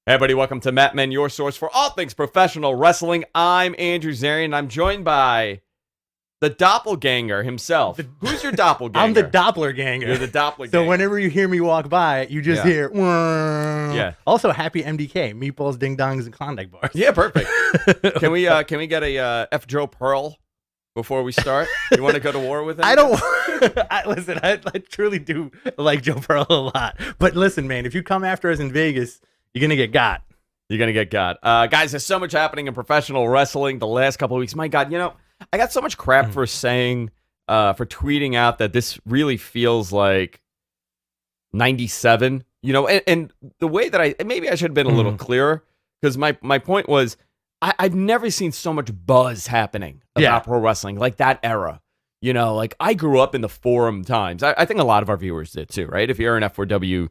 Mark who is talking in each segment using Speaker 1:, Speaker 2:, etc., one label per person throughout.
Speaker 1: Hey everybody, welcome to Matmen, your source for all things professional wrestling. I'm Andrew Zarian, and I'm joined by the doppelganger himself. Who's your doppelganger?
Speaker 2: I'm the doppelganger.
Speaker 1: You're the doppelganger.
Speaker 2: So whenever you hear me walk by, you just hear, Wah.
Speaker 1: Yeah.
Speaker 2: Also, happy MDK, meatballs, ding dongs, and Klondike bars.
Speaker 1: Yeah, perfect. Can we get a F. Joe Pearl before we start? You want to go to war with him?
Speaker 2: I don't. Listen, I truly do like Joe Pearl a lot. But listen, man, if you come after us in Vegas, you're gonna get got.
Speaker 1: You're gonna get got. Guys, there's so much happening in professional wrestling the last couple of weeks. My God, I got so much crap for saying, for tweeting out that this really feels like 97. And the way that maybe I should have been a little clearer, because my point was I've never seen so much buzz happening about pro wrestling like that era. Like I grew up in the forum times. I think a lot of our viewers did too, right? If you're an F4W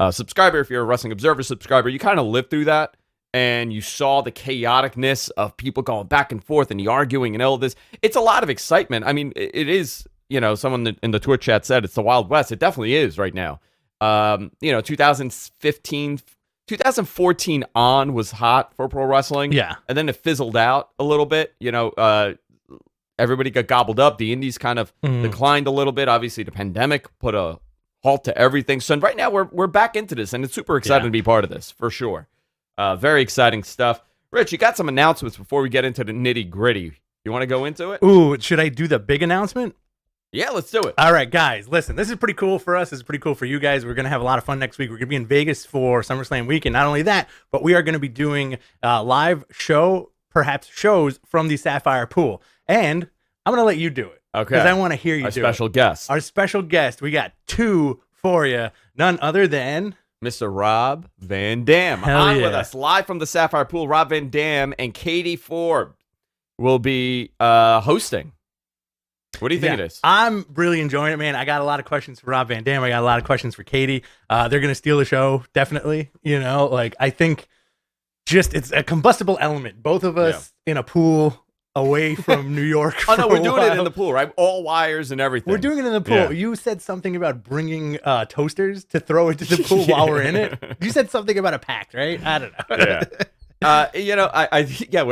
Speaker 1: subscriber, if you're a Wrestling Observer subscriber, you kind of lived through that, and you saw the chaoticness of people going back and forth and the arguing and all this. It's a lot of excitement. I mean, it is, someone in the Twitch chat said it's the Wild West. It definitely is right now. 2014 on was hot for pro wrestling.
Speaker 2: Yeah.
Speaker 1: And then it fizzled out a little bit. Everybody got gobbled up. The indies kind of declined a little bit. Obviously, the pandemic put a halt to everything. So right now we're back into this, and it's super exciting to be part of this for sure. Very exciting stuff. Rich, you got some announcements before we get into the nitty gritty. You want to go into it?
Speaker 2: Ooh, should I do the big announcement?
Speaker 1: Yeah, let's do it.
Speaker 2: All right, guys, listen, this is pretty cool for us. This is pretty cool for you guys. We're going to have a lot of fun next week. We're going to be in Vegas for SummerSlam weekend. Not only that, but we are going to be doing live perhaps shows from the Sapphire Pool. And I'm going to let you do it.
Speaker 1: Okay.
Speaker 2: Because I want to hear you do it.
Speaker 1: Our special guest.
Speaker 2: Our special guest. We got two for you. None other than
Speaker 1: Mr. Rob Van Dam. On with us live from the Sapphire Pool. Rob Van Dam and Katie Forbes will be hosting. What do you think it is?
Speaker 2: I'm really enjoying it, man. I got a lot of questions for Rob Van Dam. I got a lot of questions for Katie. They're going to steal the show, definitely. I think just it's a combustible element. Both of us in a pool away from New York.
Speaker 1: Oh, no, we're doing it in the pool, right? All wires and everything.
Speaker 2: We're doing it in the pool. Yeah. You said something about bringing toasters to throw into the pool while we're in it. You said something about a pact, right? I don't know.
Speaker 1: Yeah.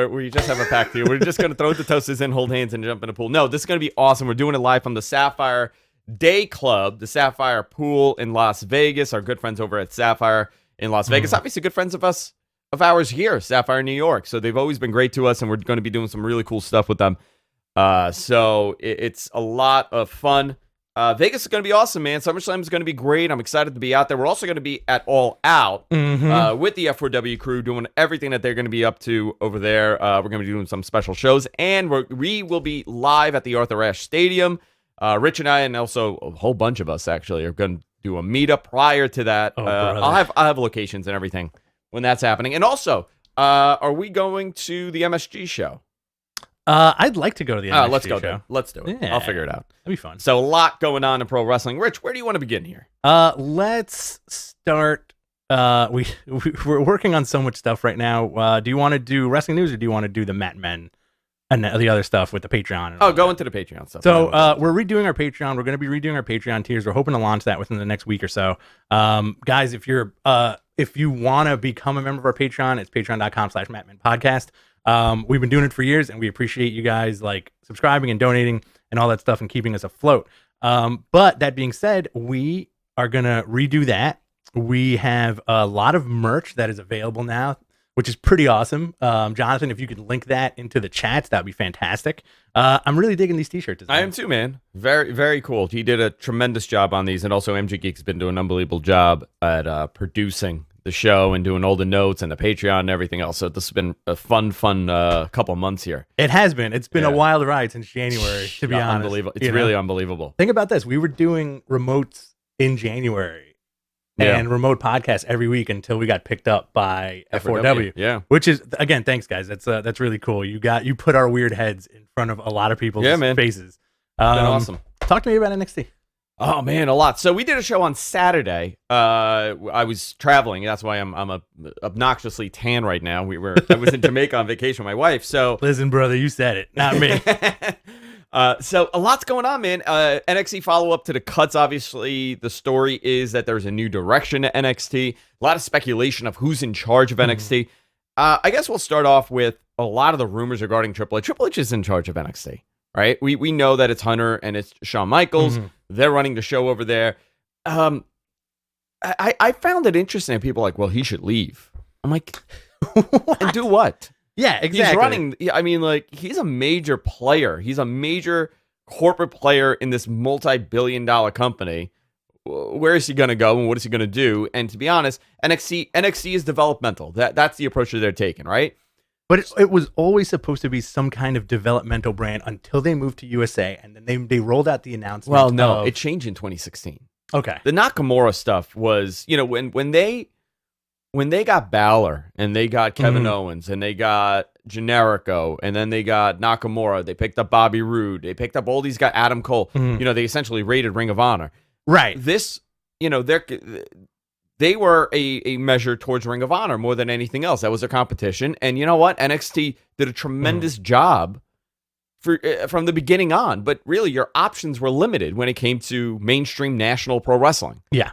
Speaker 1: We just have a pact here. We're just going to throw the toasters in, hold hands, and jump in the pool. No, this is going to be awesome. We're doing it live from the Sapphire Day Club, the Sapphire Pool in Las Vegas. Our good friends over at Sapphire in Las Vegas. Obviously, good friends of ours here, Sapphire, New York. So they've always been great to us, and we're going to be doing some really cool stuff with them. So it's a lot of fun. Vegas is going to be awesome, man. SummerSlam is going to be great. I'm excited to be out there. We're also going to be at All Out with the F4W crew doing everything that they're going to be up to over there. We're going to be doing some special shows, and we will be live at the Arthur Ashe Stadium. Rich and I, and also a whole bunch of us, actually, are going to do a meetup prior to that. I'll have locations and everything when that's happening. And also, are we going to the MSG show?
Speaker 2: I'd like to go to the MSG
Speaker 1: let's go
Speaker 2: show.
Speaker 1: there. Let's do it.
Speaker 2: Yeah.
Speaker 1: I'll figure it out.
Speaker 2: That'd be fun.
Speaker 1: So a lot going on in pro wrestling. Rich, where do you want to begin here?
Speaker 2: Let's start. We're working on so much stuff right now. Do you want to do wrestling news, or do you want to do the Matmen and the other stuff with the Patreon?
Speaker 1: Go into the Patreon stuff.
Speaker 2: So we're redoing our Patreon. We're going to be redoing our Patreon tiers. We're hoping to launch that within the next week or so. Guys, if you want to become a member of our Patreon, it's patreon.com/MatmenPodcast. We've been doing it for years, and we appreciate you guys subscribing and donating and all that stuff and keeping us afloat. But that being said, we are going to redo that. We have a lot of merch that is available now, which is pretty awesome. Jonathan, if you could link that into the chats, that'd be fantastic. I'm really digging these t-shirts.
Speaker 1: I am too, man. Very, very cool. He did a tremendous job on these, and also MG Geek's been doing an unbelievable job at producing the show and doing all the notes and the Patreon and everything else. So this has been a fun couple months here.
Speaker 2: It has been. It's been a wild ride since January, to be honest.
Speaker 1: Unbelievable. It's really unbelievable.
Speaker 2: Think about this. We were doing remotes in January and remote podcasts every week until we got picked up by F4W.
Speaker 1: Yeah.
Speaker 2: Which is, again, thanks guys. That's really cool. You put our weird heads in front of a lot of people's faces.
Speaker 1: Been awesome.
Speaker 2: Talk to me about NXT.
Speaker 1: Oh man, a lot. So we did a show on Saturday. I was traveling. That's why I'm obnoxiously tan right now. I was in Jamaica on vacation with my wife. So
Speaker 2: listen, brother, you said it, not me.
Speaker 1: So a lot's going on, man. NXT follow-up to the cuts. Obviously, the story is that there's a new direction to NXT. A lot of speculation of who's in charge of NXT. I guess we'll start off with a lot of the rumors regarding Triple H. Triple H is in charge of NXT, right? We know that it's Hunter and it's Shawn Michaels. They're running the show over there. I found it interesting. People are like, well, he should leave. I'm like, and do what?
Speaker 2: Yeah, exactly.
Speaker 1: He's running. I mean, like, he's a major player. He's a major corporate player in this multi-billion-dollar company. Where is he going to go and what is he going to do? And to be honest, NXT is developmental. That's the approach that they're taking, right?
Speaker 2: But it was always supposed to be some kind of developmental brand until they moved to USA, and then they rolled out the announcement.
Speaker 1: Well, no, it changed in 2016.
Speaker 2: Okay.
Speaker 1: The Nakamura stuff was, when they got Balor and they got Kevin Owens and they got Generico and then they got Nakamura, they picked up Bobby Roode, they picked up all these guys, Adam Cole. They essentially raided Ring of Honor.
Speaker 2: Right.
Speaker 1: This, they were a measure towards Ring of Honor more than anything else. That was their competition. And you know what? NXT did a tremendous job from the beginning on. But really, your options were limited when it came to mainstream national pro wrestling.
Speaker 2: Yeah.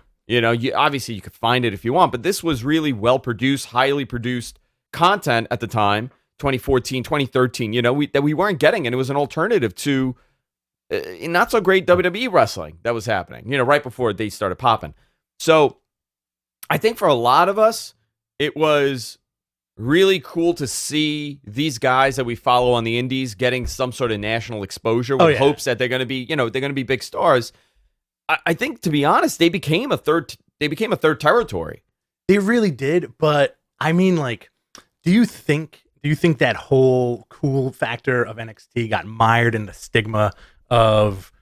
Speaker 1: Obviously you could find it if you want, but this was really well-produced, highly produced content at the time, 2014, 2013, that we weren't getting. And it was an alternative to not so great WWE wrestling that was happening, right before they started popping. So I think for a lot of us, it was really cool to see these guys that we follow on the indies getting some sort of national exposure with hopes that they're going to be, they're going to be big stars. I think, to be honest, they became a third territory.
Speaker 2: They really did. But I mean, like, do you think that whole cool factor of NXT got mired in the stigma of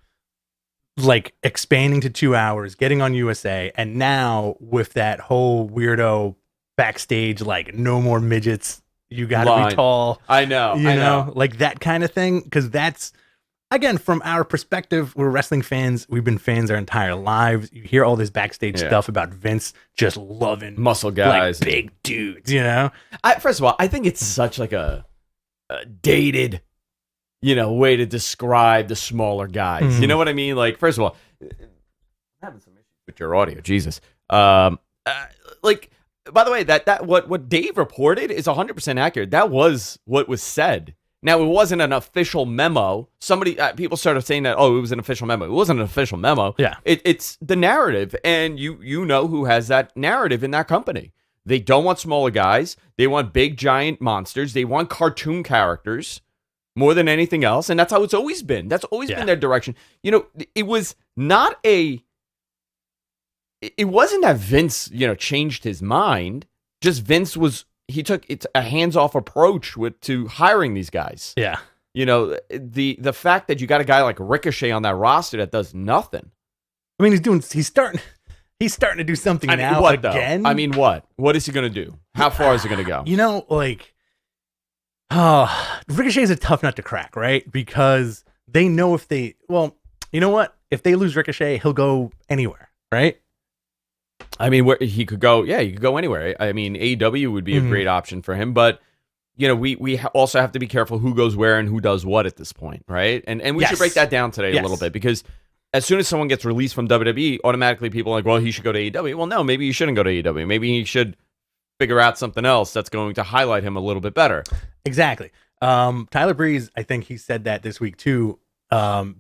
Speaker 2: like expanding to 2 hours, getting on USA, and now with that whole weirdo backstage, like, no more midgets, you gotta be tall.
Speaker 1: I know,
Speaker 2: like that kind of thing. Because that's, again, from our perspective, we're wrestling fans. We've been fans our entire lives. You hear all this backstage stuff about Vince just loving
Speaker 1: muscle guys,
Speaker 2: like big dudes.
Speaker 1: First of all, I think it's such like a dated, way to describe the smaller guys. You know what I mean? Like, first of all, I'm having some issues with your audio. Jesus. Like, by the way, that what Dave reported is 100% accurate. That was what was said. Now, it wasn't an official memo. People started saying that, it was an official memo. It wasn't an official memo.
Speaker 2: Yeah.
Speaker 1: It's the narrative, and you know who has that narrative in that company. They don't want smaller guys. They want big, giant monsters. They want cartoon characters more than anything else, and that's how it's always been. That's always been their direction. It was not it wasn't that Vince, changed his mind. Just Vince he took a hands-off approach to hiring these guys.
Speaker 2: Yeah.
Speaker 1: The fact that you got a guy like Ricochet on that roster that does nothing.
Speaker 2: I mean, he's starting to do something now
Speaker 1: what,
Speaker 2: again.
Speaker 1: Though? I mean, what? What is he going to do? How far is he going to go?
Speaker 2: Ricochet is a tough nut to crack, right? Because they know if they lose Ricochet, he'll go anywhere, right?
Speaker 1: I mean, where he could go, he could go anywhere. I mean, AEW would be a great option for him, but we also have to be careful who goes where and who does what at this point, right? And we should break that down today a little bit, because as soon as someone gets released from WWE, automatically people are like, well, he should go to AEW. Well, no, maybe he shouldn't go to AEW. Maybe he should figure out something else that's going to highlight him a little bit better.
Speaker 2: Exactly. Tyler Breeze, I think he said that this week too,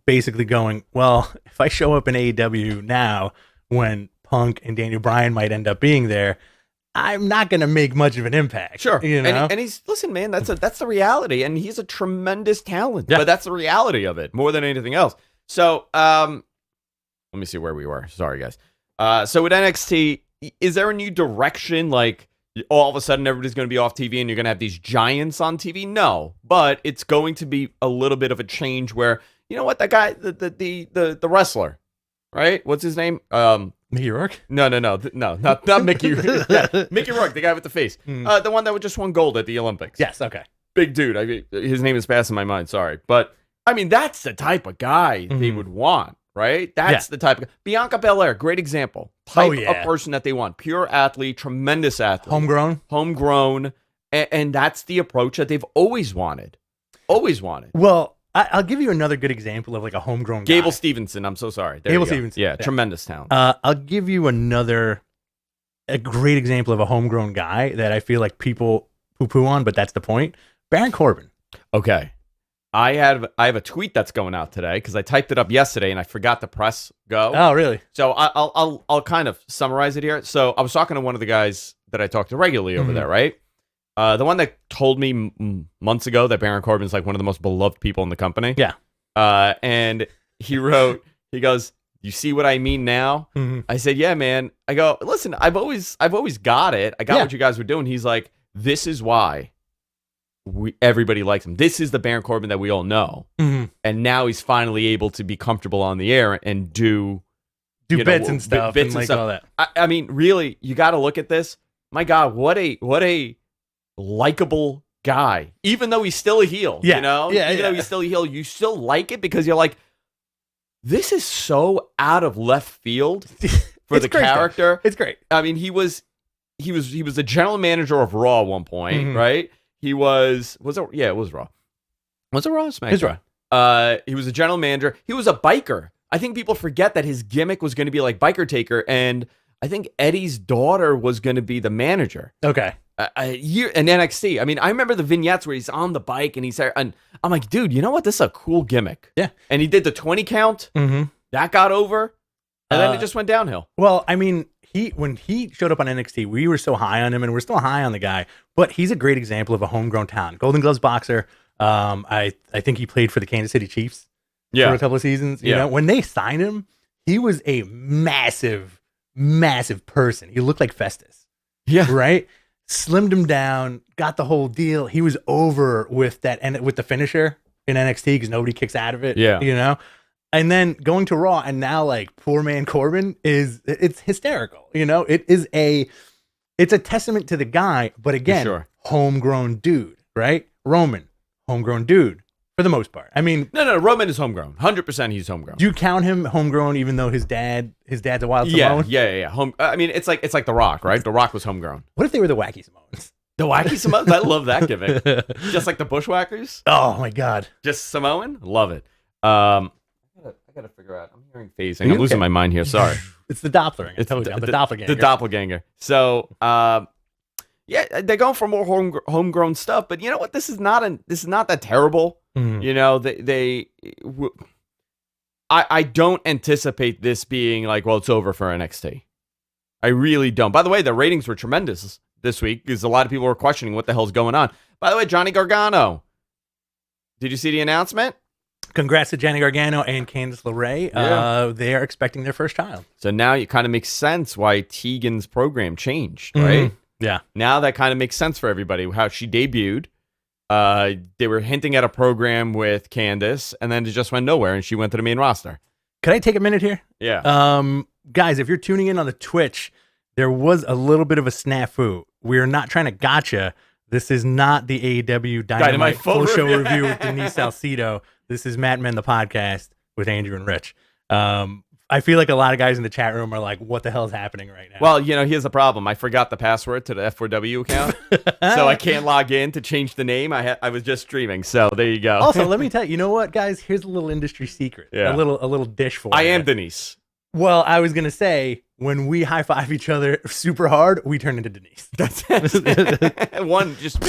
Speaker 2: basically going, well, if I show up in AEW now when Punk and Daniel Bryan might end up being there, I'm not going to make much of an impact.
Speaker 1: Sure. And he's, listen, man, that's the reality. And he's a tremendous talent, but that's the reality of it more than anything else. So, let me see where we were. Sorry, guys. So with NXT, is there a new direction? Like, all of a sudden everybody's going to be off TV and you're going to have these giants on TV? No, but it's going to be a little bit of a change where, you know what, that guy, the wrestler, right? What's his name?
Speaker 2: Mickey Rourke?
Speaker 1: No, not Mickey. Mickey Rourke, the guy with the face, the one that just won gold at the Olympics.
Speaker 2: Yes, okay.
Speaker 1: Big dude. I mean, his name is passing my mind. Sorry, but I mean that's the type of guy they would want, right? That's the type of Bianca Belair, great example. Type of person that they want. Pure athlete, tremendous athlete, homegrown, and that's the approach that they've always wanted. Always wanted.
Speaker 2: Well, I'll give you another good example of like a homegrown guy.
Speaker 1: Gable Stevenson. I'm so sorry. There
Speaker 2: Gable
Speaker 1: you go.
Speaker 2: Stevenson.
Speaker 1: Yeah, tremendous talent.
Speaker 2: I'll give you a great example of a homegrown guy that I feel like people poo-poo on, but that's the point. Baron Corbin.
Speaker 1: Okay. I have a tweet that's going out today because I typed it up yesterday and I forgot to press go.
Speaker 2: Oh, really?
Speaker 1: So I'll kind of summarize it here. So I was talking to one of the guys that I talk to regularly over there, right? The one that told me months ago that Baron Corbin's like one of the most beloved people in the company.
Speaker 2: Yeah.
Speaker 1: And he wrote, he goes, "You see what I mean now?" I said, "Yeah, man." I go, "Listen, I've always got it. I got what you guys were doing." He's like, "This is why everybody likes him. This is the Baron Corbin that we all know." And now he's finally able to be comfortable on the air and do
Speaker 2: bits and stuff
Speaker 1: bits
Speaker 2: and like all that.
Speaker 1: I mean, really, you got to look at this. My God, what a likable guy. Even though he's still a heel,
Speaker 2: even
Speaker 1: though he's still a heel, you still like it because you're like, this is so out of left field for the character.
Speaker 2: It's great.
Speaker 1: I mean, he was the general manager of Raw at one point, right? He was it? Yeah, it was Raw. Was it Raw? SmackDown?
Speaker 2: It was Raw.
Speaker 1: He was a general manager. He was a biker. I think people forget that his gimmick was going to be like Biker Taker, and I think Eddie's daughter was going to be the manager.
Speaker 2: Okay.
Speaker 1: A year in NXT. I mean, I remember the vignettes where he's on the bike and he's there, and I'm like, dude, you know what? This is a cool gimmick.
Speaker 2: Yeah.
Speaker 1: And he did the 20 count. That got over, and then it just went downhill.
Speaker 2: Well, I mean, when he showed up on NXT, we were so high on him, and we're still high on the guy. But he's a great example of a homegrown talent. Golden Gloves boxer. I think he played for the Kansas City Chiefs for a couple of seasons. You know, when they signed him, he was a massive person. He looked like Festus. Yeah. Right? Slimmed him down, got the whole deal. He was over with that and with the finisher in NXT because nobody kicks out of it. Yeah. You know? And then going to Raw, and now like poor man Corbin it's hysterical. You know, it's a testament to the guy, but again, homegrown dude, right? Roman, homegrown dude for the most part. I mean,
Speaker 1: no, Roman is homegrown. 100% he's homegrown.
Speaker 2: Do you count him homegrown even though his dad's a wild Samoan?
Speaker 1: Yeah. I mean, it's like The Rock, right? The Rock was homegrown.
Speaker 2: What if they were the wacky Samoans?
Speaker 1: The wacky Samoans? I love that gimmick. Just like the Bushwhackers?
Speaker 2: Oh my God.
Speaker 1: Just Samoan? Love it. I gotta figure out. I'm hearing phasing. I'm losing my mind here. Sorry.
Speaker 2: It's the Doppler. I told you, I'm the doppelganger.
Speaker 1: The doppelganger. So, yeah, they're going for more homegrown stuff. But you know what? This is not that terrible. You know, I don't anticipate this being like, well, it's over for NXT. I really don't. By the way, the ratings were tremendous this week because a lot of people were questioning what the hell's going on. By the way, Johnny Gargano. Did you see the announcement?
Speaker 2: Congrats to Johnny Gargano and Candice LeRae. They are expecting their first child.
Speaker 1: So now it kind of makes sense why Tegan's program changed, right?
Speaker 2: Yeah.
Speaker 1: Now that kind of makes sense for everybody, how she debuted. They were hinting at a program with Candice, and then it just went nowhere, and she went to the main roster.
Speaker 2: Could I take a minute here?
Speaker 1: Yeah.
Speaker 2: Guys, if you're tuning in on the Twitch, there was a little bit of a snafu. We're not trying to gotcha. This is not the AEW Dynamite full show review with Denise Salcido. This is Matmen, the podcast with Andrew and Rich. I feel like a lot of guys in the chat room are like, what the hell is happening right now?
Speaker 1: Well, here's the problem. I forgot the password to the F4W account, so I can't log in to change the name. I was just streaming, so there you go.
Speaker 2: Also, let me tell you know what, guys? Here's a little industry secret.
Speaker 1: Yeah.
Speaker 2: A little dish for you.
Speaker 1: I am Denise.
Speaker 2: Well, I was going to say, when we high-five each other super hard, we turn into Denise.
Speaker 1: That's it. One just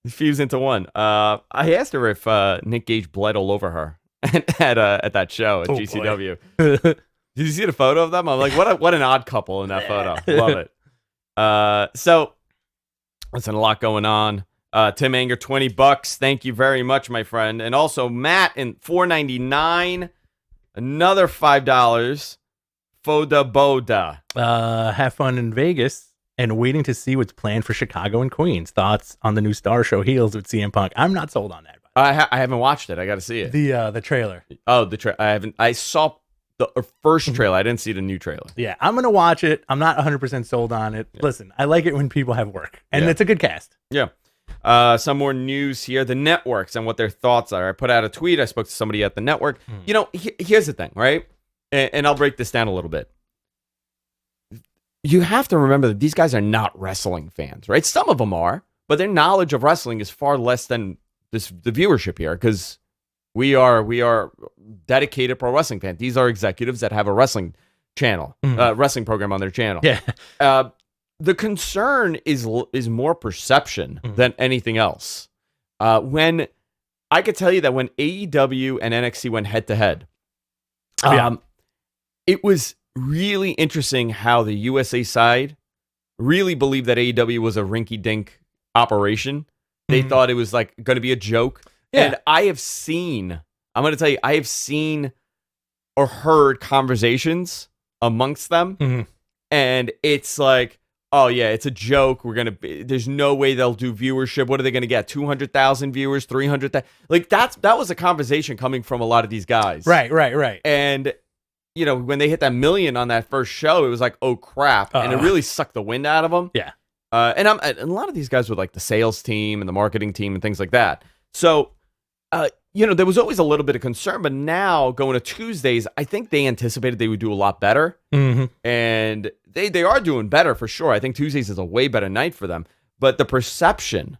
Speaker 1: fuse into one. I asked her if Nick Gage bled all over her at that show at GCW. Did you see the photo of them? I'm like, what an odd couple in that photo. Love it. So, listen, a lot going on. Tim Anger, $20. Thank you very much, my friend. And also Matt in $4.99. Another $5. Foda Boda.
Speaker 2: Have fun in Vegas and waiting to see what's planned for Chicago and Queens. Thoughts on the new Star Show Heels with CM Punk? I'm not sold on that.
Speaker 1: I haven't watched it. I got to see it.
Speaker 2: The trailer.
Speaker 1: Oh, the trailer. I haven't. I saw the first trailer. I didn't see the new trailer.
Speaker 2: Yeah, I'm gonna watch it. I'm not 100% sold on it. Yeah. Listen, I like it when people have work, and it's a good cast.
Speaker 1: Yeah. Some more news here. The networks and what their thoughts are. I put out a tweet. I spoke to somebody at the network. Here's the thing, right? And I'll break this down a little bit. You have to remember that these guys are not wrestling fans, right? Some of them are, but their knowledge of wrestling is far less than the viewership here, because we are dedicated pro wrestling fans. These are executives that have a wrestling channel, wrestling program on their channel.
Speaker 2: Yeah.
Speaker 1: The concern is more perception than anything else. When I could tell you that when AEW and NXT went head to head, it was really interesting how the USA side really believed that AEW was a rinky-dink operation. They thought it was like going to be a joke. Yeah. And I'm going to tell you, I have seen or heard conversations amongst them, and it's like, oh yeah, it's a joke. There's no way they'll do viewership. What are they going to get? 200,000 viewers, 300,000? Like that was a conversation coming from a lot of these guys.
Speaker 2: Right.
Speaker 1: And when they hit that million on that first show, it was like, oh crap. And it really sucked the wind out of them.
Speaker 2: Yeah.
Speaker 1: And a lot of these guys were like the sales team and the marketing team and things like that. So, there was always a little bit of concern, but now going to Tuesdays, I think they anticipated they would do a lot better. And they are doing better for sure. I think Tuesdays is a way better night for them, but the perception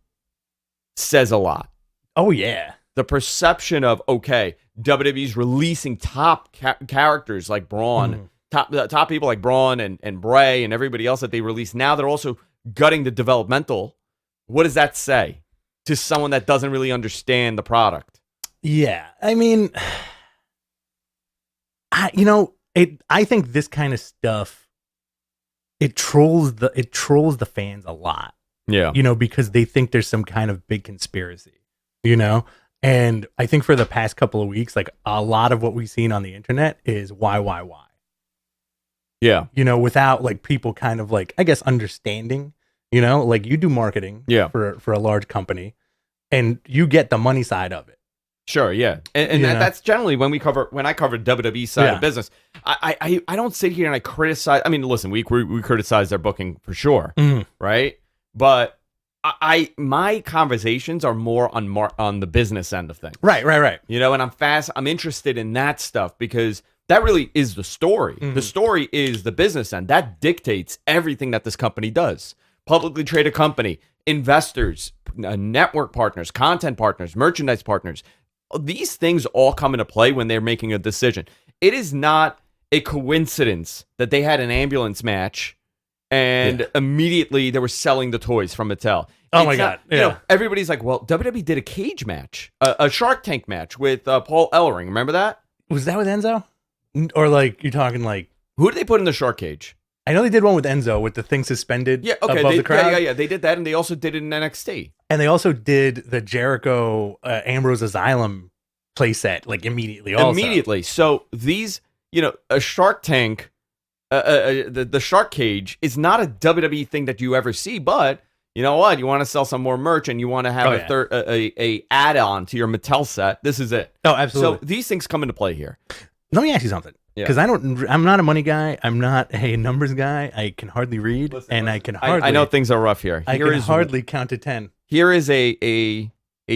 Speaker 1: says a lot.
Speaker 2: Oh, yeah.
Speaker 1: The perception of, okay, WWE's releasing top characters like Braun, top people like Braun and Bray and everybody else that they release. Now they're also gutting the developmental. What does that say to someone that doesn't really understand the product?
Speaker 2: Yeah, I mean, I think this kind of stuff, it trolls the fans a lot.
Speaker 1: Yeah,
Speaker 2: because they think there's some kind of big conspiracy. And I think for the past couple of weeks, like a lot of what we've seen on the internet is why.
Speaker 1: Yeah,
Speaker 2: without like people kind of like, I guess, understanding. Like you do marketing. For a large company, and you get the money side of it.
Speaker 1: Sure, yeah, and that's generally when I cover WWE side of business. I don't sit here and I criticize. I mean, listen, we criticize their booking for sure, right? But my conversations are more on the business end of things,
Speaker 2: right.
Speaker 1: And I'm interested in that stuff because that really is the story. The story is the business end that dictates everything that this company does. Publicly traded company, investors, network partners, content partners, merchandise partners. These things all come into play when they're making a decision. It is not a coincidence that they had an ambulance match and immediately they were selling the toys from Mattel.
Speaker 2: Oh my God. Yeah.
Speaker 1: Everybody's like, well, WWE did a cage match, a Shark Tank match with Paul Ellering. Remember that?
Speaker 2: Was that with Enzo? Or like, you're talking like...
Speaker 1: Who did they put in the shark cage?
Speaker 2: I know they did one with Enzo with the thing suspended above the crowd.
Speaker 1: Yeah. They did that, and they also did it in NXT.
Speaker 2: And they also did the Jericho Ambrose Asylum playset like immediately.
Speaker 1: Immediately. So these, a Shark Tank, the shark cage is not a WWE thing that you ever see. But you know what? You want to sell some more merch, and you want to have a add-on to your Mattel set. This is it.
Speaker 2: Oh, absolutely.
Speaker 1: So these things come into play here.
Speaker 2: Let me ask you something. Because I'm not a money guy. I'm not a numbers guy. I can hardly read, I can hardly.
Speaker 1: I know things are rough here.
Speaker 2: I can hardly count to 10.
Speaker 1: Here is a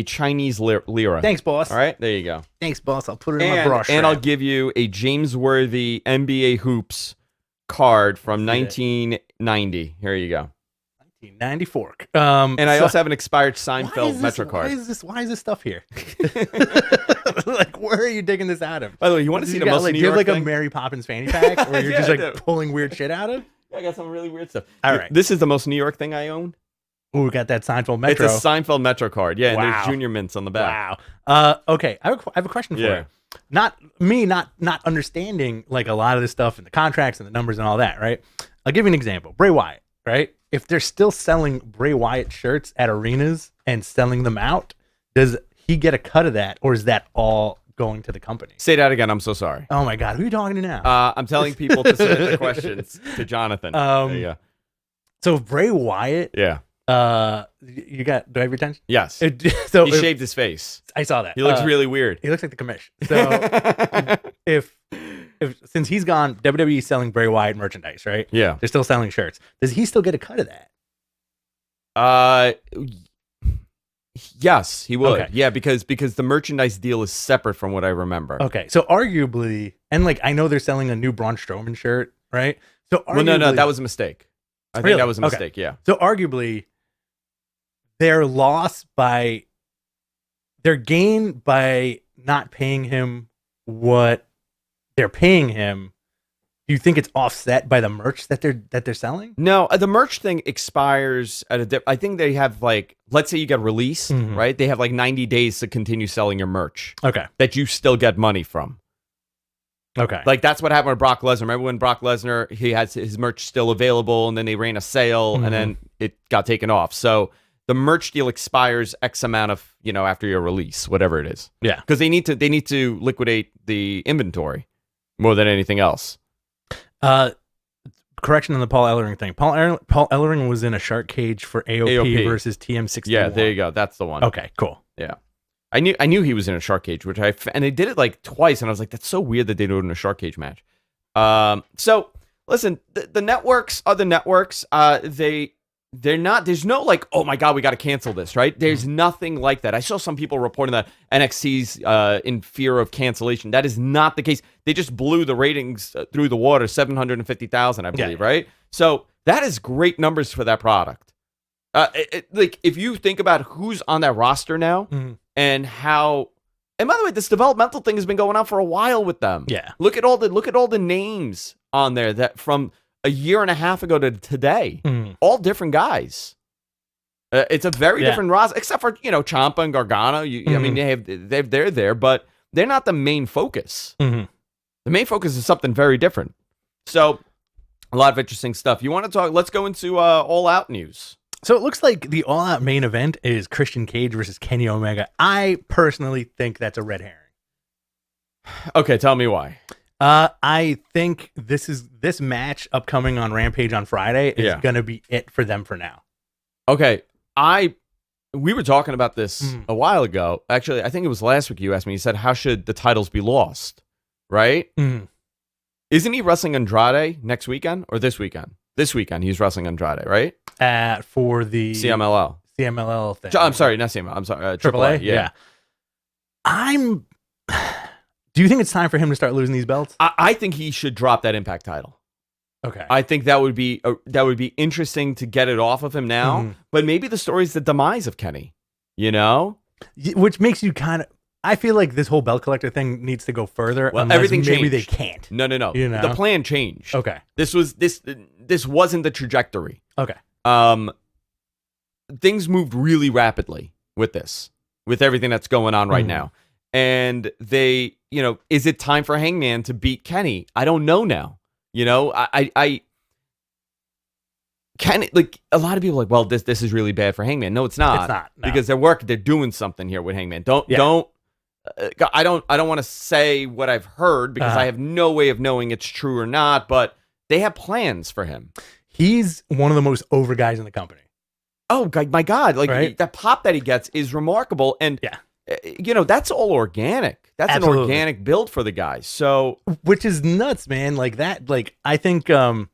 Speaker 1: Chinese lira.
Speaker 2: Thanks, boss.
Speaker 1: All right, there you go.
Speaker 2: Thanks, boss. I'll put it in my brush.
Speaker 1: And I'll give you a James Worthy NBA hoops card from 1990. Here you go.
Speaker 2: 1994.
Speaker 1: And I also have an expired Seinfeld Metro card.
Speaker 2: Why is this stuff here? Like, where are you digging this out of?
Speaker 1: By the way, you want to see the most New York
Speaker 2: do you have like
Speaker 1: thing?
Speaker 2: a Mary Poppins fanny pack where you're just like pulling weird shit out of?
Speaker 1: I got some really weird stuff.
Speaker 2: All right.
Speaker 1: This is the most New York thing I own.
Speaker 2: Oh, we got that Seinfeld Metro.
Speaker 1: It's a Seinfeld Metro card. Yeah, and there's Junior Mints on the back.
Speaker 2: Wow. Okay, I have a question for you. Not understanding like a lot of this stuff and the contracts and the numbers and all that, right? I'll give you an example. Bray Wyatt, right? If they're still selling Bray Wyatt shirts at arenas and selling them out, does he get a cut of that, or is that all going to the company?
Speaker 1: Say that again. I'm so sorry.
Speaker 2: Oh my God, who are you talking to now?
Speaker 1: I'm telling people to submit their questions to Jonathan. There you go.
Speaker 2: So Bray Wyatt,
Speaker 1: you got?
Speaker 2: Do I have your attention?
Speaker 1: Yes. He shaved his face.
Speaker 2: I saw that.
Speaker 1: He looks really weird.
Speaker 2: He looks like the commish. So if since he's gone, WWE is selling Bray Wyatt merchandise, right?
Speaker 1: Yeah.
Speaker 2: They're still selling shirts. Does he still get a cut of that?
Speaker 1: Yes, he would.
Speaker 2: Okay.
Speaker 1: Yeah, because the merchandise deal is separate from what I remember.
Speaker 2: Okay, so arguably, and like I know they're selling a new Braun Strowman shirt, right? So arguably,
Speaker 1: no, that was a mistake. I think that was a mistake. Yeah.
Speaker 2: So arguably, their loss by their gain by not paying him what they're paying him, do you think it's offset by the merch that they're selling?
Speaker 1: No, the merch thing expires at I think they have like, let's say you get released, right? They have like 90 days to continue selling your merch.
Speaker 2: Okay.
Speaker 1: That you still get money from.
Speaker 2: Okay.
Speaker 1: Like that's what happened with Brock Lesnar. Remember when Brock Lesnar, he has his merch still available and then they ran a sale and then it got taken off. So the merch deal expires X amount of, after your release, whatever it is.
Speaker 2: Yeah.
Speaker 1: Because they need to liquidate the inventory more than anything else.
Speaker 2: Correction on the Paul Ellering thing. Paul Ellering was in a shark cage for AOP versus TM61.
Speaker 1: Yeah, there you go. That's the one.
Speaker 2: Okay, cool.
Speaker 1: Yeah. I knew he was in a shark cage, and they did it like twice, and I was like, that's so weird that they do it in a shark cage match. So listen, the networks are the networks. They're not. There's no like, oh my god, we got to cancel this, right? There's nothing like that. I saw some people reporting that NXT's in fear of cancellation. That is not the case. They just blew the ratings through the water, 750,000, I believe, right? So that is great numbers for that product. Like if you think about who's on that roster now and how, and by the way, this developmental thing has been going on for a while with them.
Speaker 2: Yeah,
Speaker 1: look at all the names on there that from a year and a half ago to today, all different guys. It's a very different roster, except for Ciampa and Gargano. I mean, they're there, but they're not the main focus. The main focus is something very different. So, a lot of interesting stuff. You want to talk? Let's go into All Out news.
Speaker 2: So it looks like the All Out main event is Christian Cage versus Kenny Omega. I personally think that's a red herring.
Speaker 1: Okay, tell me why.
Speaker 2: I think this match upcoming on Rampage on Friday is going to be it for them for now.
Speaker 1: Okay, we were talking about this a while ago. Actually, I think it was last week you asked me. You said, how should the titles be lost? Right? Isn't he wrestling Andrade next weekend or this weekend? This weekend he's wrestling Andrade, right?
Speaker 2: For the
Speaker 1: CMLL
Speaker 2: thing.
Speaker 1: I'm sorry, not CMLL. I'm sorry,
Speaker 2: AAA. Yeah. Do you think it's time for him to start losing these belts?
Speaker 1: I think he should drop that Impact title.
Speaker 2: Okay.
Speaker 1: I think that would be interesting to get it off of him now. But maybe the story is the demise of Kenny.
Speaker 2: Which makes you kind of. I feel like this whole belt collector thing needs to go further.
Speaker 1: Well, everything
Speaker 2: maybe
Speaker 1: changed.
Speaker 2: They can't.
Speaker 1: No. The plan changed.
Speaker 2: Okay.
Speaker 1: This wasn't the trajectory.
Speaker 2: Okay.
Speaker 1: Things moved really rapidly with everything that's going on right now. And they, is it time for Hangman to beat Kenny? I don't know now. Kenny, like a lot of people are like, well, this is really bad for Hangman. No, it's not.
Speaker 2: It's not. No.
Speaker 1: Because they're doing something here with Hangman. I don't want to say what I've heard because I have no way of knowing it's true or not, but they have plans for him.
Speaker 2: He's one of the most over guys in the company.
Speaker 1: Oh my God. Like
Speaker 2: right?
Speaker 1: that pop that he gets is remarkable. And that's all organic. That's
Speaker 2: Absolutely.
Speaker 1: An organic build for the guy. So,
Speaker 2: which is nuts, man. Like that, like I think a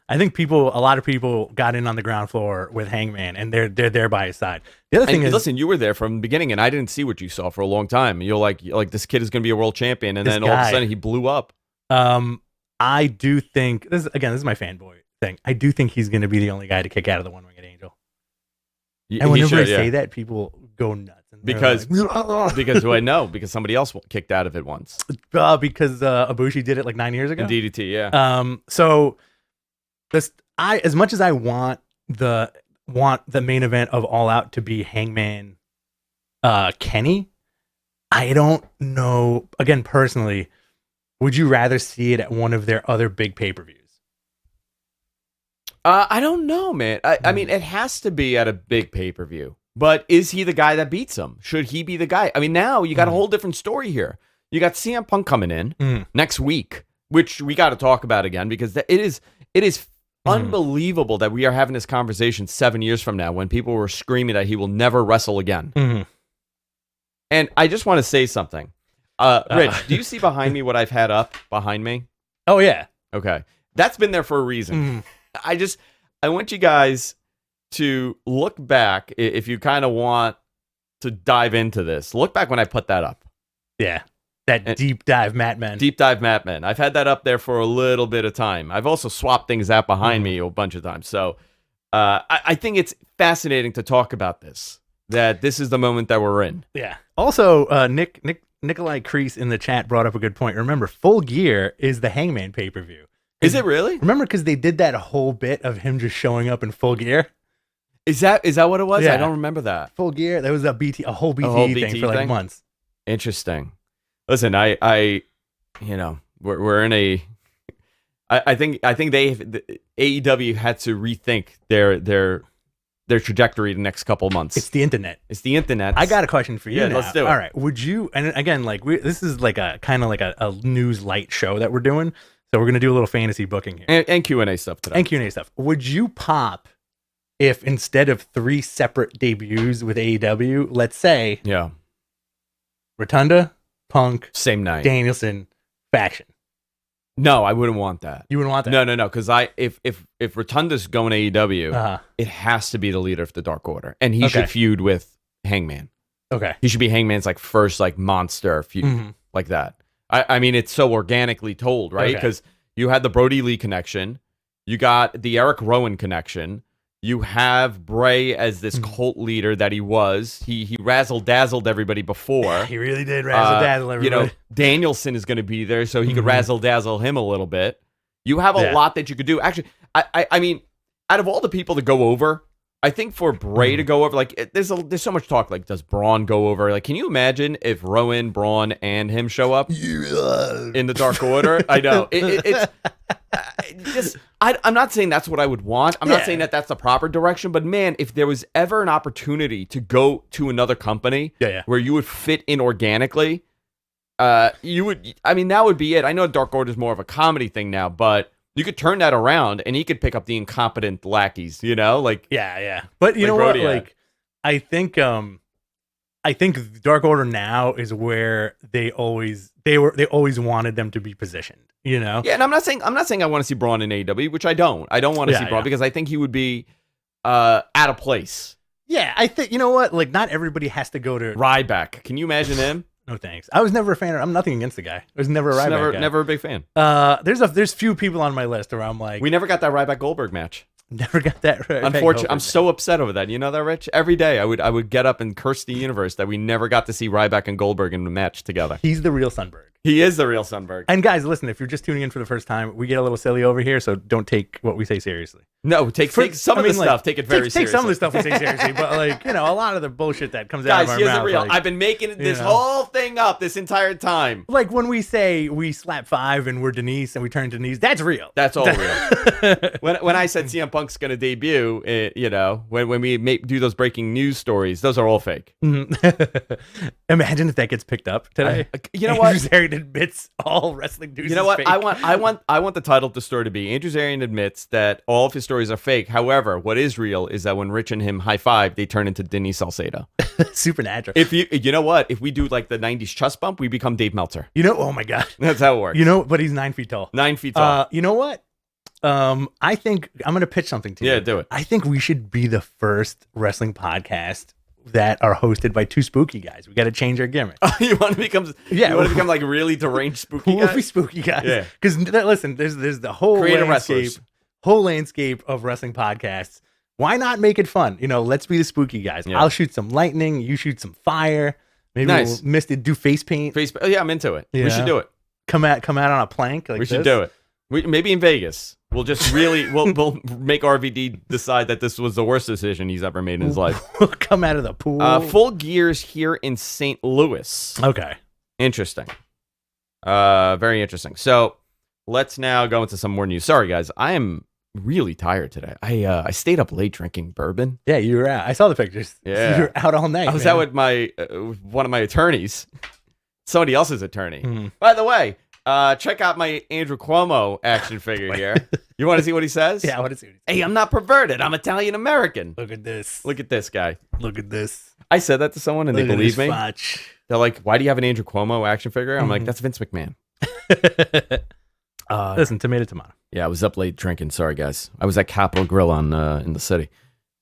Speaker 2: lot of people got in on the ground floor with Hangman, and they're there by his side. The other thing is,
Speaker 1: listen, you were there from the beginning, and I didn't see what you saw for a long time. You're like this kid is going to be a world champion, and then all of a sudden he blew up.
Speaker 2: I do think this is my fanboy thing. I do think he's going to be the only guy to kick out of the one-winged angel. And whenever I say that, people go nuts.
Speaker 1: Because
Speaker 2: like,
Speaker 1: because somebody else kicked out of it once.
Speaker 2: Because Ibushi did it like 9 years ago.
Speaker 1: In DDT, yeah.
Speaker 2: So as much as I want the main event of All Out to be Hangman Kenny, I don't know. Again, personally, would you rather see it at one of their other big pay-per-views?
Speaker 1: I don't know, man. I mean, it has to be at a big pay-per-view. But is he the guy that beats him? Should he be the guy? I mean, now you got a whole different story here. You got CM Punk coming in next week, which we got to talk about again because it is unbelievable that we are having this conversation 7 years from now when people were screaming that he will never wrestle again. And I just want to say something. Rich, do you see behind me what I've had up behind me?
Speaker 2: Oh, yeah.
Speaker 1: Okay. That's been there for a reason. I want you guys to look back, if you kind of want to dive into this, look back when I put that up.
Speaker 2: Yeah. Deep dive Matmen.
Speaker 1: Deep dive Matmen. I've had that up there for a little bit of time. I've also swapped things out behind me a bunch of times. So I think it's fascinating to talk about this that this is the moment that we're in.
Speaker 2: Yeah. Also, Nikolai Kreese in the chat brought up a good point. Remember, Full Gear is the Hangman pay-per-view.
Speaker 1: Is it really?
Speaker 2: Remember, because they did that whole bit of him just showing up in full gear.
Speaker 1: Is that what it was?
Speaker 2: Yeah.
Speaker 1: I don't remember that.
Speaker 2: Full gear. That was a whole BT thing for like months.
Speaker 1: Interesting. Listen, I we're in a. I think AEW had to rethink their trajectory the next couple months.
Speaker 2: It's the internet. I got a question for you.
Speaker 1: Yeah,
Speaker 2: now.
Speaker 1: let's do it.
Speaker 2: All right. Would you? And again, this is like a kind of like a news light show that we're doing. So we're gonna do a little fantasy booking here
Speaker 1: and Q&A stuff today.
Speaker 2: Would you pop if instead of 3 separate debuts with AEW, let's say, Rotunda, Punk,
Speaker 1: same night,
Speaker 2: Danielson, faction?
Speaker 1: No, I wouldn't want that.
Speaker 2: You wouldn't want that?
Speaker 1: No, because if Rotunda's going to AEW, it has to be the leader of the Dark Order, and he should feud with Hangman.
Speaker 2: Okay,
Speaker 1: he should be Hangman's like first like monster feud like that. I mean, it's so organically told, right? Because you had the Brody Lee connection, you got the Eric Rowan connection, you have Bray as this cult leader that he was. He razzle-dazzled everybody before.
Speaker 2: He really did razzle-dazzle everybody.
Speaker 1: Danielson is going to be there, so he could razzle-dazzle him a little bit. You have a lot that you could do. Actually, I mean, out of all the people to go over, I think for Bray to go over, like, there's so much talk. Like, does Braun go over? Like, can you imagine if Rowan, Braun, and him show up in the Dark Order? I know I'm not saying that's what I would want. I'm not saying that that's the proper direction. But man, if there was ever an opportunity to go to another company where you would fit in organically, you would. I mean, that would be it. I know Dark Order is more of a comedy thing now, but you could turn that around and he could pick up the incompetent lackeys, like
Speaker 2: But you know what?
Speaker 1: Brody
Speaker 2: like, I think Dark Order now is where they always wanted them to be positioned. Yeah,
Speaker 1: and I'm not saying I want to see Braun in AEW, which I don't. I don't want to see Braun because I think he would be out of place.
Speaker 2: Yeah, I think you know what? Like, not everybody has to go to
Speaker 1: Ryback. Can you imagine him?
Speaker 2: No thanks. I was never a fan. I'm nothing against the guy. I was never a Ryback guy.
Speaker 1: Never a big fan.
Speaker 2: There's few people on my list where I'm like,
Speaker 1: we never got that Ryback Goldberg match.
Speaker 2: Never got that.
Speaker 1: Unfortunately, I'm so upset over that. You know that, Rich? Every day I would get up and curse the universe that we never got to see Ryback and Goldberg in a match together.
Speaker 2: He's the real Sunberg.
Speaker 1: He is the real Sunberg.
Speaker 2: And guys, listen, if you're just tuning in for the first time, we get a little silly over here, so don't take what we say seriously.
Speaker 1: No, take some of the stuff. Take it very seriously.
Speaker 2: Take some of the stuff we say seriously, but a lot of the bullshit that comes out of our mouth. Guys, here's the real.
Speaker 1: I've been making this whole thing up this entire time.
Speaker 2: Like when we say we slap 5 and we're Denise and we turn Denise, that's real.
Speaker 1: That's all real. When I said CM Punk's going to debut, when we do those breaking news stories, those are all fake.
Speaker 2: Imagine if that gets picked up today.
Speaker 1: You know what?
Speaker 2: Andrew Zarian admits all wrestling news.
Speaker 1: You know what?
Speaker 2: Fake.
Speaker 1: I want the title of the story to be Andrew Zarian admits that all of his stories are fake. However, what is real is that when Rich and him high five, they turn into Denise Salcedo.
Speaker 2: Supernatural.
Speaker 1: If you know what? If we do like the 90s chest bump, we become Dave Meltzer.
Speaker 2: Oh my God.
Speaker 1: That's how it works.
Speaker 2: But he's 9 feet tall.
Speaker 1: 9 feet tall.
Speaker 2: You know what? I think I'm going to pitch something to you.
Speaker 1: Yeah, do it.
Speaker 2: I think we should be the first wrestling podcast that are hosted by 2 spooky guys. We got to change our gimmick.
Speaker 1: You want to become like really deranged spooky guys?
Speaker 2: We'll be spooky guys. Yeah. Because listen, there's the whole landscape of wrestling podcasts. Why not make it fun? Let's be the spooky guys. Yeah. I'll shoot some lightning. You shoot some fire. Maybe we'll do face paint.
Speaker 1: Yeah, I'm into it. We should do it.
Speaker 2: Come out on a plank like
Speaker 1: we should do it. Maybe in Vegas. We'll just we'll make RVD decide that this was the worst decision he's ever made in his life.
Speaker 2: We'll come out of the pool.
Speaker 1: Full Gear's here in St. Louis.
Speaker 2: Okay.
Speaker 1: Interesting. Very interesting. So let's now go into some more news. Sorry, guys. I am really tired today. I stayed up late drinking bourbon.
Speaker 2: Yeah, you were out. I saw the pictures.
Speaker 1: Yeah.
Speaker 2: You were out all night.
Speaker 1: I was out with one of my attorneys. Somebody else's attorney. Mm-hmm. By the way, check out my Andrew Cuomo action figure here. You want to see what he says?
Speaker 2: Yeah, I want to see what he says.
Speaker 1: Hey, I'm not perverted. I'm Italian American.
Speaker 2: Look at this.
Speaker 1: Look at this guy.
Speaker 2: Look at this.
Speaker 1: I said that to someone and they believe me.
Speaker 2: Fudge.
Speaker 1: They're like, why do you have an Andrew Cuomo action figure? I'm like, that's Vince McMahon.
Speaker 2: Listen, tomato.
Speaker 1: Yeah, I was up late drinking. Sorry, guys. I was at Capitol Grill in the city.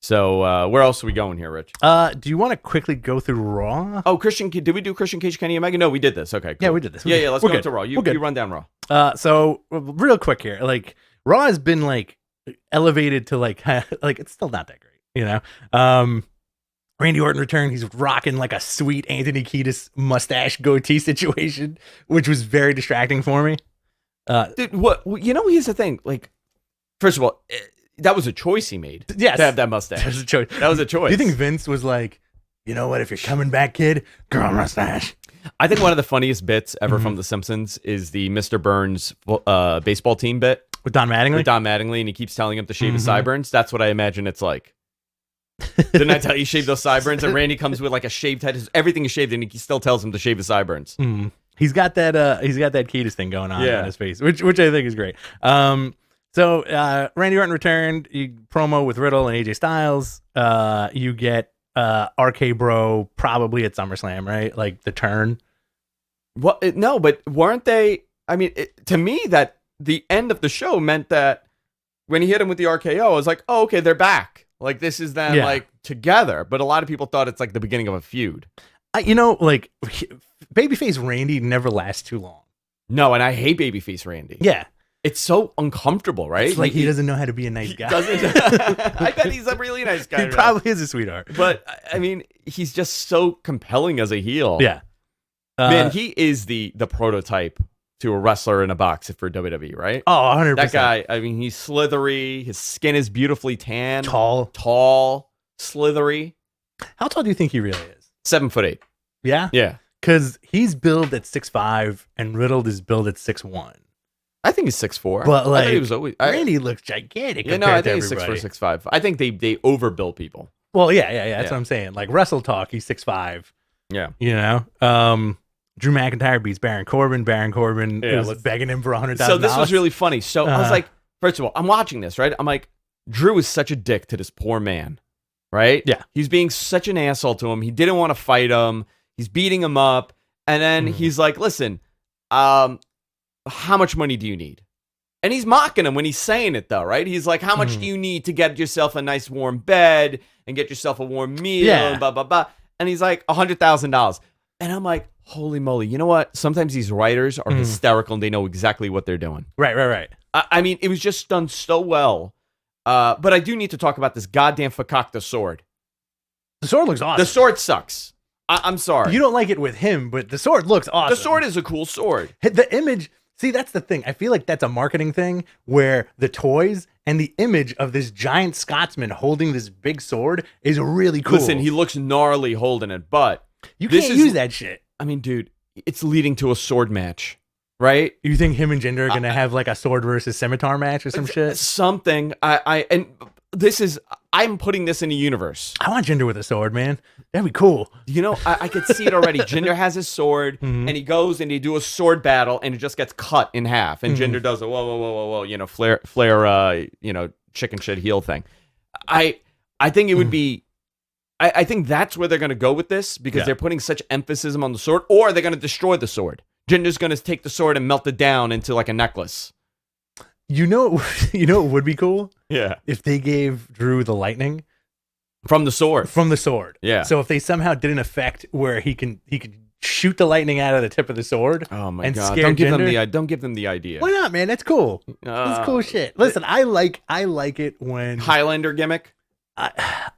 Speaker 1: So where else are we going here, Rich?
Speaker 2: Do you want to quickly go through Raw?
Speaker 1: Oh, did we do Christian Cage, Kenny Omega? No, we did this. Okay, cool.
Speaker 2: Yeah, we did this.
Speaker 1: Yeah, let's go to Raw. You run down Raw.
Speaker 2: So real quick here, like Raw has been like elevated to like it's still not that great, Randy Orton returned. He's rocking like a sweet Anthony Kiedis mustache goatee situation, which was very distracting for me.
Speaker 1: Dude, here's the thing. Like, first of all, that was a choice he made.
Speaker 2: Yes.
Speaker 1: To have that mustache.
Speaker 2: That was a choice.
Speaker 1: That was a choice.
Speaker 2: Do you think Vince was like, you know what, if you're coming back, kid, grow a mustache?
Speaker 1: I think one of the funniest bits ever from The Simpsons is the Mr. Burns baseball team bit.
Speaker 2: With Don Mattingly?
Speaker 1: With Don Mattingly, and he keeps telling him to shave his sideburns. That's what I imagine it's like. Didn't I tell you shave those sideburns? And Randy comes with like a shaved head. Everything is shaved, and he still tells him to shave his sideburns.
Speaker 2: He's got that Kiedis thing going on his face, which I think is great. So Randy Orton returned. You promo with Riddle and AJ Styles. You get RK Bro probably at SummerSlam, right? Like the turn.
Speaker 1: Well, no, but weren't they? I mean, to me, that the end of the show meant that when he hit him with the RKO, I was like, oh, okay, they're back. Like this is them like together. But a lot of people thought it's like the beginning of a feud.
Speaker 2: Like babyface Randy never lasts too long.
Speaker 1: No, and I hate babyface Randy.
Speaker 2: Yeah.
Speaker 1: It's so uncomfortable, right?
Speaker 2: It's like he doesn't know how to be a nice guy.
Speaker 1: I bet he's a really nice guy.
Speaker 2: He probably is a sweetheart.
Speaker 1: But, I mean, he's just so compelling as a heel.
Speaker 2: Yeah.
Speaker 1: Man, he is the prototype to a wrestler in a box for WWE, right?
Speaker 2: Oh, 100%.
Speaker 1: That guy, I mean, he's slithery. His skin is beautifully tan.
Speaker 2: Tall,
Speaker 1: slithery.
Speaker 2: How tall do you think he really is?
Speaker 1: 7'8".
Speaker 2: Yeah?
Speaker 1: Yeah.
Speaker 2: Because he's billed at 6'5", and Riddle is billed at 6'1".
Speaker 1: I think he's 6'4".
Speaker 2: But like,
Speaker 1: I think he was always,
Speaker 2: Randy looks gigantic.
Speaker 1: Yeah, no, I think he's 6'4", 6'5". I think they overbill people.
Speaker 2: Well, yeah. That's what I'm saying. Like Wrestle Talk, he's 6'5".
Speaker 1: Yeah.
Speaker 2: You know? Drew McIntyre beats Baron Corbin. Baron Corbin was begging him for $100,000.
Speaker 1: So this was really funny. So I was like, first of all, I'm watching this, right? I'm like, Drew is such a dick to this poor man, right?
Speaker 2: Yeah.
Speaker 1: He's being such an asshole to him. He didn't want to fight him. He's beating him up. And then he's like, listen, how much money do you need? And he's mocking him when he's saying it, though, right? He's like, how much do you need to get yourself a nice warm bed and get yourself a warm meal and blah, blah, blah. And he's like, $100,000. And I'm like, holy moly. You know what? Sometimes these writers are hysterical and they know exactly what they're doing.
Speaker 2: Right.
Speaker 1: I mean, it was just done so well. But I do need to talk about this goddamn Fakakta sword.
Speaker 2: The sword looks awesome.
Speaker 1: The sword sucks. I'm sorry.
Speaker 2: You don't like it with him, but the sword looks awesome.
Speaker 1: The sword is a cool sword.
Speaker 2: The image... See, that's the thing. I feel like that's a marketing thing where the toys and the image of this giant Scotsman holding this big sword is really cool.
Speaker 1: Listen, he looks gnarly holding it, but...
Speaker 2: You can't use that shit.
Speaker 1: I mean, dude, it's leading to a sword match, right?
Speaker 2: You think him and Jinder are going to have like a sword versus scimitar match or some shit?
Speaker 1: Something. I'm putting this in a universe.
Speaker 2: I want Jinder with a sword, man. That'd be cool.
Speaker 1: You know, I could see it already. Jinder has his sword, and he goes and they do a sword battle, and it just gets cut in half. And Jinder does a whoa, you know, flare, you know, chicken shit heel thing. I think it would be. I think that's where they're going to go with this because they're putting such emphasis on the sword, or they're going to destroy the sword. Jinder's going to take the sword and melt it down into like a necklace.
Speaker 2: You know what would be cool?
Speaker 1: Yeah.
Speaker 2: If they gave Drew the lightning
Speaker 1: from the sword.
Speaker 2: Yeah. So if they somehow did an effect where he could shoot the lightning out of the tip of the sword.
Speaker 1: Oh my
Speaker 2: and
Speaker 1: god!
Speaker 2: Scare
Speaker 1: Don't
Speaker 2: Jinder,
Speaker 1: give them the idea.
Speaker 2: Why not, man? That's cool. That's cool shit. Listen, I like it when
Speaker 1: Highlander gimmick.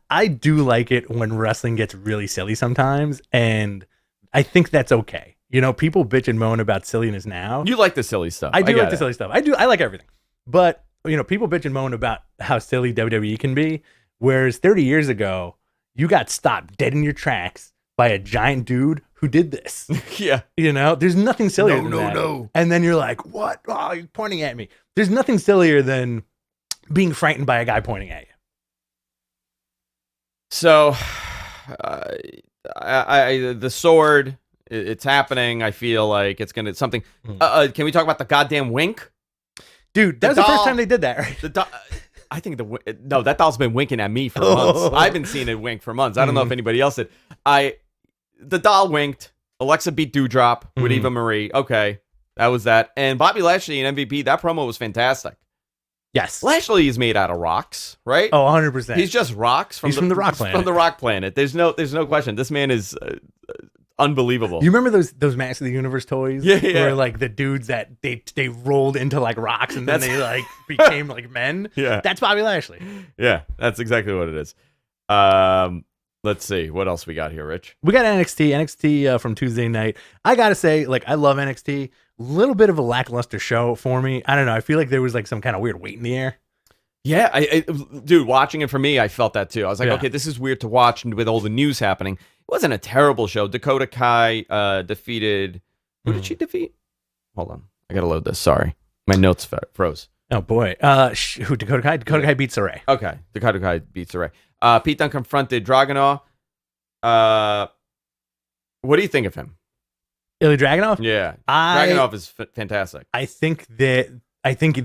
Speaker 2: I do like it when wrestling gets really silly sometimes, and I think that's okay. You know, people bitch and moan about silliness now.
Speaker 1: You like the silly stuff.
Speaker 2: I do like the silly stuff. I like everything. But, you know, people bitch and moan about how silly WWE can be, whereas 30 years ago, you got stopped dead in your tracks by a giant dude who did this.
Speaker 1: Yeah.
Speaker 2: You know, there's nothing sillier than that. No. And then you're like, what? Oh, you're pointing at me. There's nothing sillier than being frightened by a guy pointing at you.
Speaker 1: So, the sword, it's happening. I feel like it's going to something. Can we talk about the goddamn wink?
Speaker 2: Dude, that was the first time they did that, right?
Speaker 1: I think that doll's been winking at me for months. I've been seeing it wink for months. I don't know if anybody else did. The doll winked. Alexa beat Doudrop with Eva Marie. Okay, that was that. And Bobby Lashley and MVP, that promo was fantastic.
Speaker 2: Yes.
Speaker 1: Lashley is made out of rocks, right?
Speaker 2: Oh, 100%.
Speaker 1: He's just rocks
Speaker 2: from the rock planet.
Speaker 1: From the rock planet. There's no question. This man is unbelievable.
Speaker 2: You remember those Masters of the Universe toys?
Speaker 1: Yeah.
Speaker 2: Where like the dudes that they rolled into like rocks and then they like became like men?
Speaker 1: Yeah.
Speaker 2: That's Bobby Lashley.
Speaker 1: Yeah, that's exactly what it is. Let's see what else we got here, Rich.
Speaker 2: We got NXT from Tuesday night. I gotta say, like, I love NXT. Little bit of a lackluster show for me. I don't know. I feel like there was like some kind of weird weight in the air.
Speaker 1: Yeah, dude, watching it for me, I felt that too. I was like,
Speaker 2: Yeah.
Speaker 1: okay, this is weird to watch, and with all the news happening, it wasn't a terrible show. Dakota Kai defeated. Who did she defeat? Hold on, I gotta load this. Sorry, my notes froze.
Speaker 2: Oh boy, who Dakota Kai? Dakota Kai beats Saray.
Speaker 1: Okay, Dakota Kai beats Saray. Pete Dunne confronted Dragunov. What do you think of him?
Speaker 2: Ilya Dragunov?
Speaker 1: Yeah, Dragunov is fantastic.
Speaker 2: I think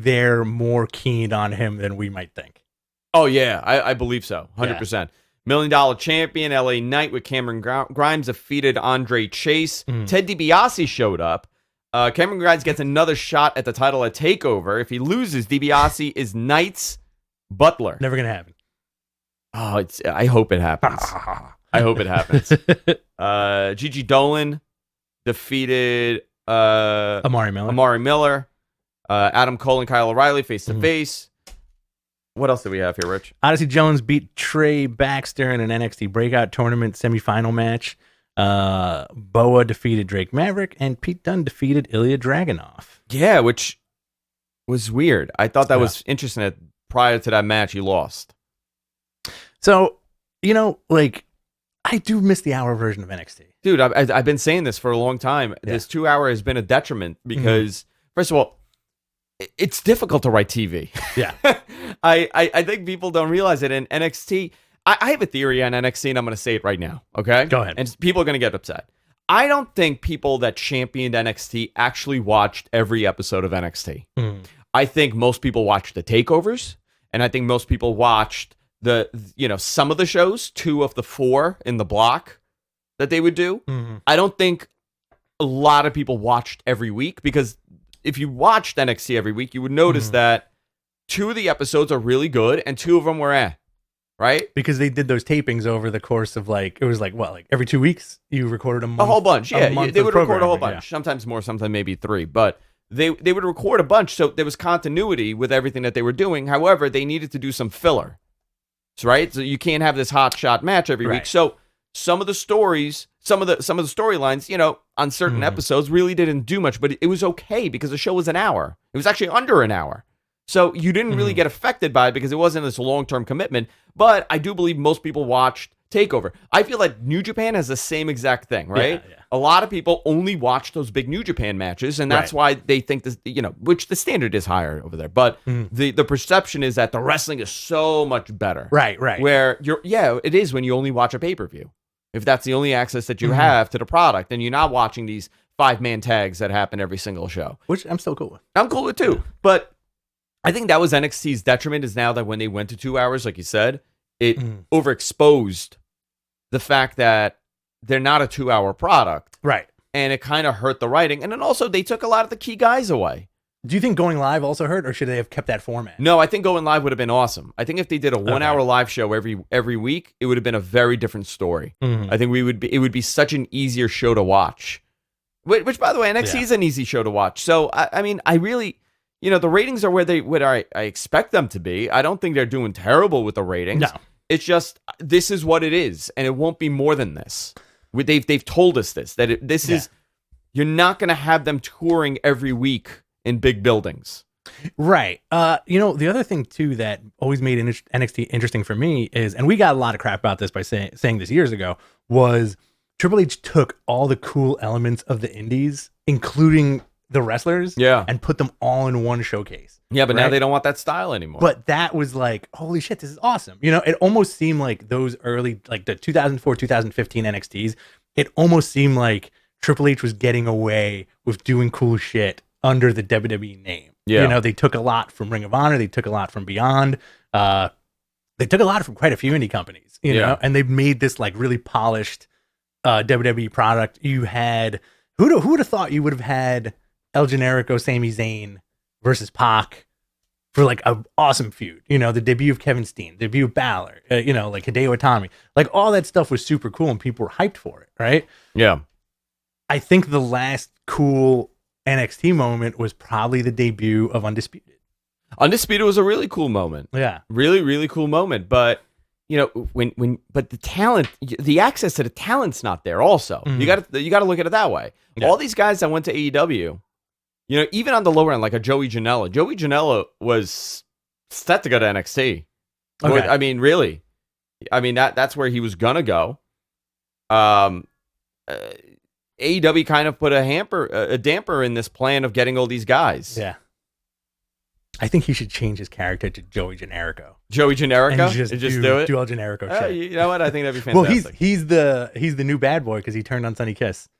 Speaker 2: they're more keen on him than we might think.
Speaker 1: Oh yeah, I believe so, 100%. $1 million champion LA Knight with Cameron Grimes defeated Andre Chase. Ted DiBiase showed up. Cameron Grimes gets another shot at the title at TakeOver. If he loses, DiBiase is Knight's butler.
Speaker 2: Never gonna happen.
Speaker 1: Oh, I hope it happens. I hope it happens. Gigi Dolan defeated
Speaker 2: Amari
Speaker 1: Miller. Adam Cole and Kyle O'Reilly face to face. What else do we have here, Rich?
Speaker 2: Odyssey Jones beat Trey Baxter in an NXT Breakout Tournament semifinal match. Boa defeated Drake Maverick, and Pete Dunne defeated Ilya Dragunov.
Speaker 1: Yeah, which was weird. I thought that was interesting that prior to that match, he lost.
Speaker 2: So, like, I do miss the hour version of NXT.
Speaker 1: Dude, I've been saying this for a long time. Yeah. This 2 hour has been a detriment because, first of all, it's difficult to write TV.
Speaker 2: Yeah.
Speaker 1: I think people don't realize it in NXT. I have a theory on NXT, and I'm going to say it right now, okay?
Speaker 2: Go ahead.
Speaker 1: And people are going to get upset. I don't think people that championed NXT actually watched every episode of NXT. I think most people watched the takeovers, and I think most people watched some of the shows, 2 of the 4 in the block that they would do. I don't think a lot of people watched every week, because if you watched NXT every week, you would notice that 2 of the episodes are really good, and 2 of them were right?
Speaker 2: Because they did those tapings over the course of every 2 weeks you recorded a month.
Speaker 1: A whole bunch, yeah. They would record a whole bunch.
Speaker 2: Yeah.
Speaker 1: Sometimes more, sometimes maybe 3. But they would record a bunch, so there was continuity with everything that they were doing. However, they needed to do some filler, right? So you can't have this hot shot match every week. So some of the stories, some of the storylines, on certain episodes really didn't do much, but it was okay because the show was an hour. It was actually under an hour. So you didn't really get affected by it because it wasn't this long-term commitment. But I do believe most people watched TakeOver. I feel like New Japan has the same exact thing, right?
Speaker 2: Yeah.
Speaker 1: A lot of people only watch those big New Japan matches, and that's why they think this, which the standard is higher over there. But the perception is that the wrestling is so much better.
Speaker 2: Right.
Speaker 1: Where it is when you only watch a pay-per-view. If that's the only access that you have to the product, and you're not watching these 5-man tags that happen every single show.
Speaker 2: Which I'm still cool with.
Speaker 1: I'm cool with too. But I think that was NXT's detriment, is now that when they went to 2 hours, like you said, it overexposed the fact that they're not a 2-hour product.
Speaker 2: Right.
Speaker 1: And it kind of hurt the writing. And then also they took a lot of the key guys away.
Speaker 2: Do you think going live also hurt, or should they have kept that format?
Speaker 1: No, I think going live would have been awesome. I think if they did a 1 hour live show every week, it would have been a very different story. I think it would be such an easier show to watch. Which, by the way, NXT is an easy show to watch. So I mean, I really, the ratings are where I expect them to be. I don't think they're doing terrible with the ratings.
Speaker 2: No.
Speaker 1: It's just, this is what it is, and it won't be more than this. They've told us this, that this is, you're not going to have them touring every week in big buildings.
Speaker 2: Right. The other thing too that always made NXT interesting for me is, and we got a lot of crap about this by saying this years ago, was Triple H took all the cool elements of the indies, including the wrestlers, and put them all in one showcase.
Speaker 1: Yeah, but now they don't want that style anymore.
Speaker 2: But that was like, holy shit, this is awesome. It almost seemed like those early, like the 2004, 2015 NXTs, it almost seemed like Triple H was getting away with doing cool shit under the WWE name.
Speaker 1: Yeah.
Speaker 2: They took a lot from Ring of Honor. They took a lot from Beyond. They took a lot from quite a few indie companies, you know, and they made this like really polished WWE product. You had, who would have thought you would have had El Generico, Sami Zayn versus Pac for like an awesome feud, the debut of Kevin Steen, debut of Balor, like Hideo Itami, like all that stuff was super cool and people were hyped for it. Right.
Speaker 1: Yeah.
Speaker 2: I think the last cool NXT moment was probably the debut of Undisputed.
Speaker 1: Undisputed was a really cool moment.
Speaker 2: Yeah.
Speaker 1: Really, really cool moment. But, but the talent, the access to the talent's not there. Also, you got to look at it that way.
Speaker 2: Yeah.
Speaker 1: All these guys that went to AEW, even on the lower end, like a Joey Janela. Joey Janela was set to go to NXT.
Speaker 2: Okay.
Speaker 1: I mean, really, that's where he was gonna go. AEW kind of put a damper in this plan of getting all these guys.
Speaker 2: Yeah. I think he should change his character to Joey Generico.
Speaker 1: Joey Generico?
Speaker 2: And just do it? Do all Generico shit.
Speaker 1: You know what? I think that'd be fantastic.
Speaker 2: Well, he's the new bad boy because he turned on Sonny Kiss.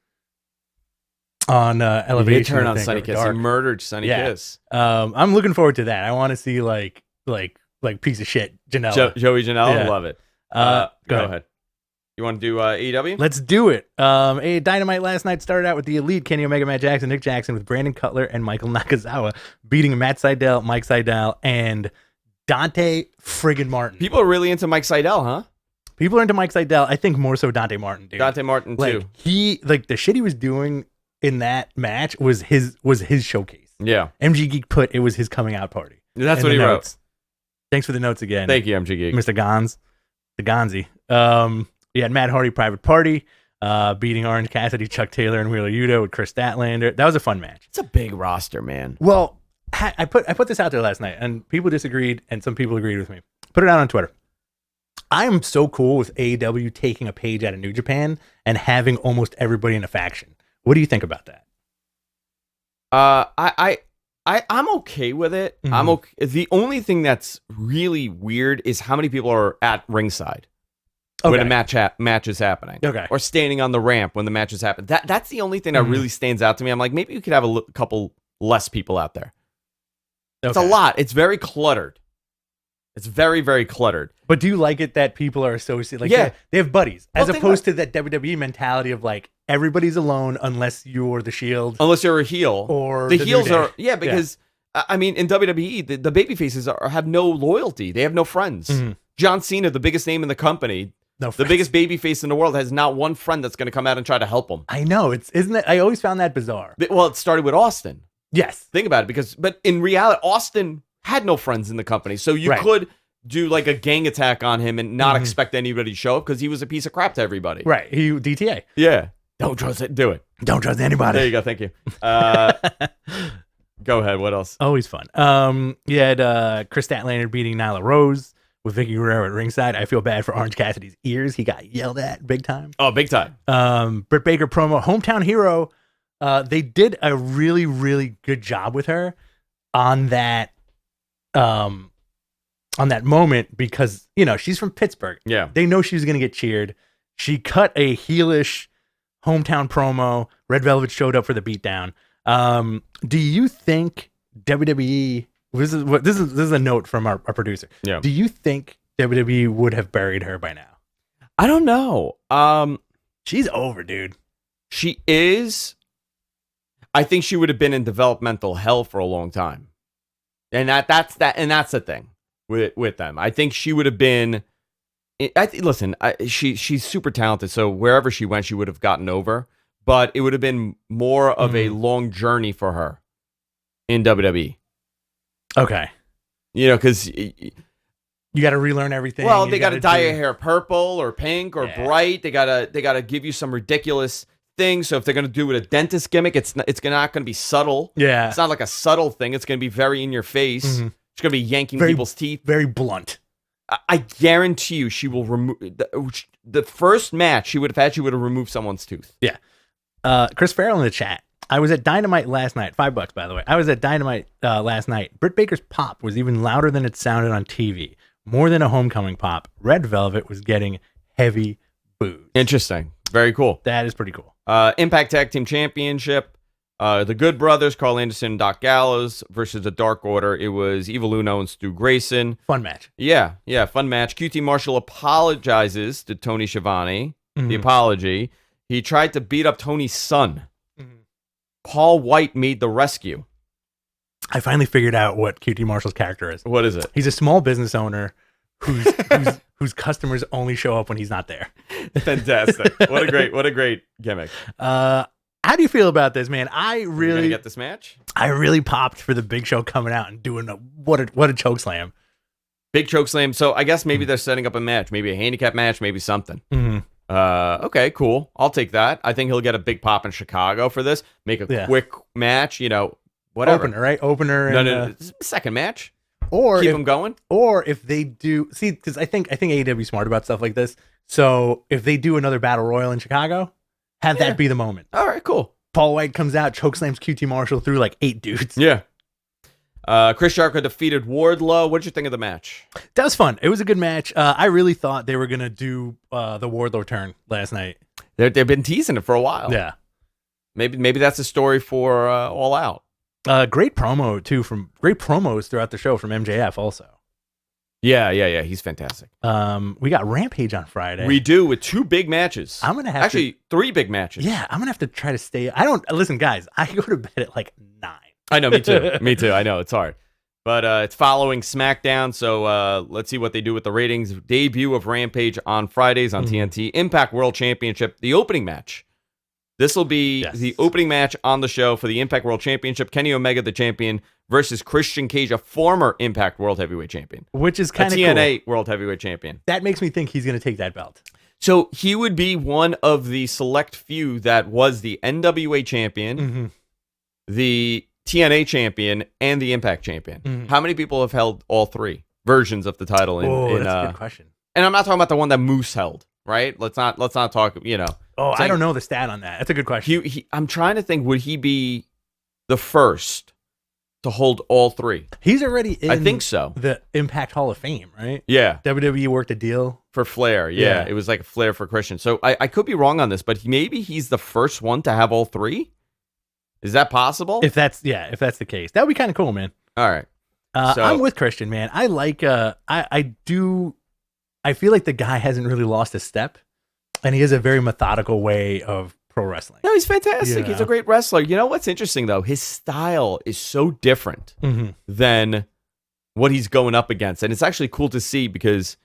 Speaker 2: On Elevation.
Speaker 1: He turned on Sonny Kiss. He murdered Sonny Kiss.
Speaker 2: I'm looking forward to that. I want to see like piece of shit Janela.
Speaker 1: Joey Janela?
Speaker 2: Yeah.
Speaker 1: Love it. Go ahead. You want to do AEW?
Speaker 2: Let's do it. Dynamite last night started out with the Elite, Kenny Omega, Matt Jackson, Nick Jackson, with Brandon Cutler and Michael Nakazawa beating Matt Sydal, Mike Sydal, and Dante friggin' Martin.
Speaker 1: People are really into Mike Sydal, huh?
Speaker 2: People are into Mike Sydal. I think more so Dante Martin, dude.
Speaker 1: Dante Martin too.
Speaker 2: The shit he was doing in that match was his showcase.
Speaker 1: Yeah.
Speaker 2: MG Geek put it was his coming out party.
Speaker 1: That's what he wrote.
Speaker 2: Thanks for the notes again.
Speaker 1: Thank you, MG Geek.
Speaker 2: Mr. Gonz. The Gonzi. We had Matt Hardy Private Party beating Orange Cassidy, Chuck Taylor, and Wheeler Yuta with Chris Statlander. That was a fun match.
Speaker 1: It's a big roster, man.
Speaker 2: Well, I put this out there last night, and people disagreed, and some people agreed with me. Put it out on Twitter. I am so cool with AEW taking a page out of New Japan and having almost everybody in a faction. What do you think about that?
Speaker 1: I'm okay with it.
Speaker 2: Mm-hmm.
Speaker 1: I'm okay. The only thing that's really weird is how many people are at ringside.
Speaker 2: Okay.
Speaker 1: When a match is happening.
Speaker 2: Okay.
Speaker 1: Or standing on the ramp when the match is happening. That's the only thing that really stands out to me. I'm like, maybe you could have a couple less people out there. It's a lot. It's very cluttered. It's very, very cluttered.
Speaker 2: But do you like it that people are associated? Like, they have buddies, as opposed to that WWE mentality of like, everybody's alone unless you're the Shield.
Speaker 1: Unless you're a heel.
Speaker 2: Or
Speaker 1: the heels are, because, I mean, in WWE, the babyfaces have no loyalty. They have no friends.
Speaker 2: Mm-hmm.
Speaker 1: John Cena, the biggest name in the company, the biggest baby face in the world, has not one friend that's going to come out and try to help him.
Speaker 2: I know. Isn't it? I always found that bizarre.
Speaker 1: Well, it started with Austin.
Speaker 2: Yes.
Speaker 1: Think about it, but in reality, Austin had no friends in the company. So you could do like a gang attack on him and not expect anybody to show up because he was a piece of crap to everybody.
Speaker 2: Right. He DTA.
Speaker 1: Yeah. Don't trust it. Do it.
Speaker 2: Don't trust anybody.
Speaker 1: There you go. Thank you. Go ahead. What else?
Speaker 2: Always fun. You had Chris Statlander beating Nyla Rose with Vicky Guerrero at ringside. I feel bad for Orange Cassidy's ears. He got yelled at big time.
Speaker 1: Oh, big time.
Speaker 2: Britt Baker promo, Hometown Hero. They did a really, really good job with her on that moment because, she's from Pittsburgh.
Speaker 1: Yeah.
Speaker 2: They know she was going to get cheered. She cut a heelish hometown promo. Red Velvet showed up for the beatdown. Do you think WWE... This is a note from our producer.
Speaker 1: Yeah.
Speaker 2: Do you think WWE would have buried her by now?
Speaker 1: I don't know.
Speaker 2: She's over, dude.
Speaker 1: She is. I think she would have been in developmental hell for a long time, and that's the thing with them. I think she would have been. She's super talented, so wherever she went, she would have gotten over. But it would have been more of a long journey for her in WWE.
Speaker 2: Okay.
Speaker 1: Because
Speaker 2: you got to relearn everything.
Speaker 1: Well, they got to dye your hair purple or pink or bright. They gotta give you some ridiculous thing. So if they're gonna do with a dentist gimmick, it's not gonna be subtle.
Speaker 2: Yeah.
Speaker 1: It's not like a subtle thing. It's gonna be very in your face. Mm-hmm. It's gonna be yanking people's teeth.
Speaker 2: Very blunt.
Speaker 1: I guarantee you, she will remove the first match she would have had. She would have removed someone's tooth.
Speaker 2: Yeah. Chris Farrell in the chat. I was at Dynamite last night. $5, by the way. I was at Dynamite last night. Britt Baker's pop was even louder than it sounded on TV. More than a homecoming pop. Red Velvet was getting heavy boos.
Speaker 1: Interesting. Very cool.
Speaker 2: That is pretty cool.
Speaker 1: Impact Tag Team Championship. The Good Brothers, Carl Anderson and Doc Gallows versus the Dark Order. It was Evil Uno and Stu Grayson.
Speaker 2: Fun match.
Speaker 1: Yeah, fun match. QT Marshall apologizes to Tony Schiavone. The apology. He tried to beat up Tony's son. Paul White made the rescue.
Speaker 2: I finally figured out what QT Marshall's character is.
Speaker 1: What is it?
Speaker 2: He's a small business owner whose customers only show up when he's not there.
Speaker 1: Fantastic. What a great gimmick.
Speaker 2: How do you feel about this, man?
Speaker 1: You gonna get this match?
Speaker 2: I really popped for the Big Show coming out and doing what a choke slam.
Speaker 1: Big choke slam. So I guess maybe they're setting up a match, maybe a handicap match, maybe something.
Speaker 2: Mm-hmm.
Speaker 1: Okay, cool. I'll take that. I think he'll get a big pop in Chicago for this. Make a quick match, whatever.
Speaker 2: Opener, right? Opener.
Speaker 1: No. Second match.
Speaker 2: Or
Speaker 1: keep them going.
Speaker 2: Or if they do, see, because I think AEW is smart about stuff like this. So if they do another battle royal in Chicago, have that be the moment.
Speaker 1: All right, cool.
Speaker 2: Paul White comes out, chokeslams QT Marshall through like 8 dudes.
Speaker 1: Yeah. Chris Jericho defeated Wardlow. What did you think of the match?
Speaker 2: That was fun. It was a good match. I really thought they were going to do the Wardlow turn last night.
Speaker 1: They've been teasing it for a while.
Speaker 2: Yeah.
Speaker 1: Maybe that's a story for All Out.
Speaker 2: Great promo, too. Great promos throughout the show from MJF also.
Speaker 1: Yeah. He's fantastic.
Speaker 2: We got Rampage on Friday.
Speaker 1: We do, with 2 big matches.
Speaker 2: I'm going to have
Speaker 1: 3 big matches.
Speaker 2: Yeah, I'm going to have to try to stay. Listen, guys, I go to bed at like 9.
Speaker 1: I know, me too. Me too. I know, it's hard. But it's following SmackDown, so let's see what they do with the ratings. Debut of Rampage on Fridays on TNT. Impact World Championship, the opening match. This will be the opening match on the show for the Impact World Championship. Kenny Omega, the champion, versus Christian Cage, a former Impact World Heavyweight Champion.
Speaker 2: Which is kind of cool.
Speaker 1: TNA World Heavyweight Champion.
Speaker 2: That makes me think he's going to take that belt.
Speaker 1: So he would be one of the select few that was the NWA champion, the TNA champion, and the Impact champion. How many people have held all 3 versions of the title?
Speaker 2: That's a good question.
Speaker 1: And I'm not talking about the one that Moose held, right? Let's not talk.
Speaker 2: Oh, I don't know the stat on that. That's a good question.
Speaker 1: I'm trying to think. Would he be the first to hold all 3?
Speaker 2: He's already in.
Speaker 1: I think so.
Speaker 2: The Impact Hall of Fame, right?
Speaker 1: Yeah.
Speaker 2: WWE worked a deal
Speaker 1: for Flair. Yeah, it was like a Flair for Christian. So I could be wrong on this, but maybe he's the first one to have all 3. Is that possible?
Speaker 2: If that's the case, that would be kind of cool, man.
Speaker 1: All right.
Speaker 2: I'm with Christian, man. I like. I feel like the guy hasn't really lost a step, and he has a very methodical way of pro wrestling.
Speaker 1: No, he's fantastic. He's a great wrestler. You know what's interesting though? His style is so different than what he's going up against, and it's actually cool to see because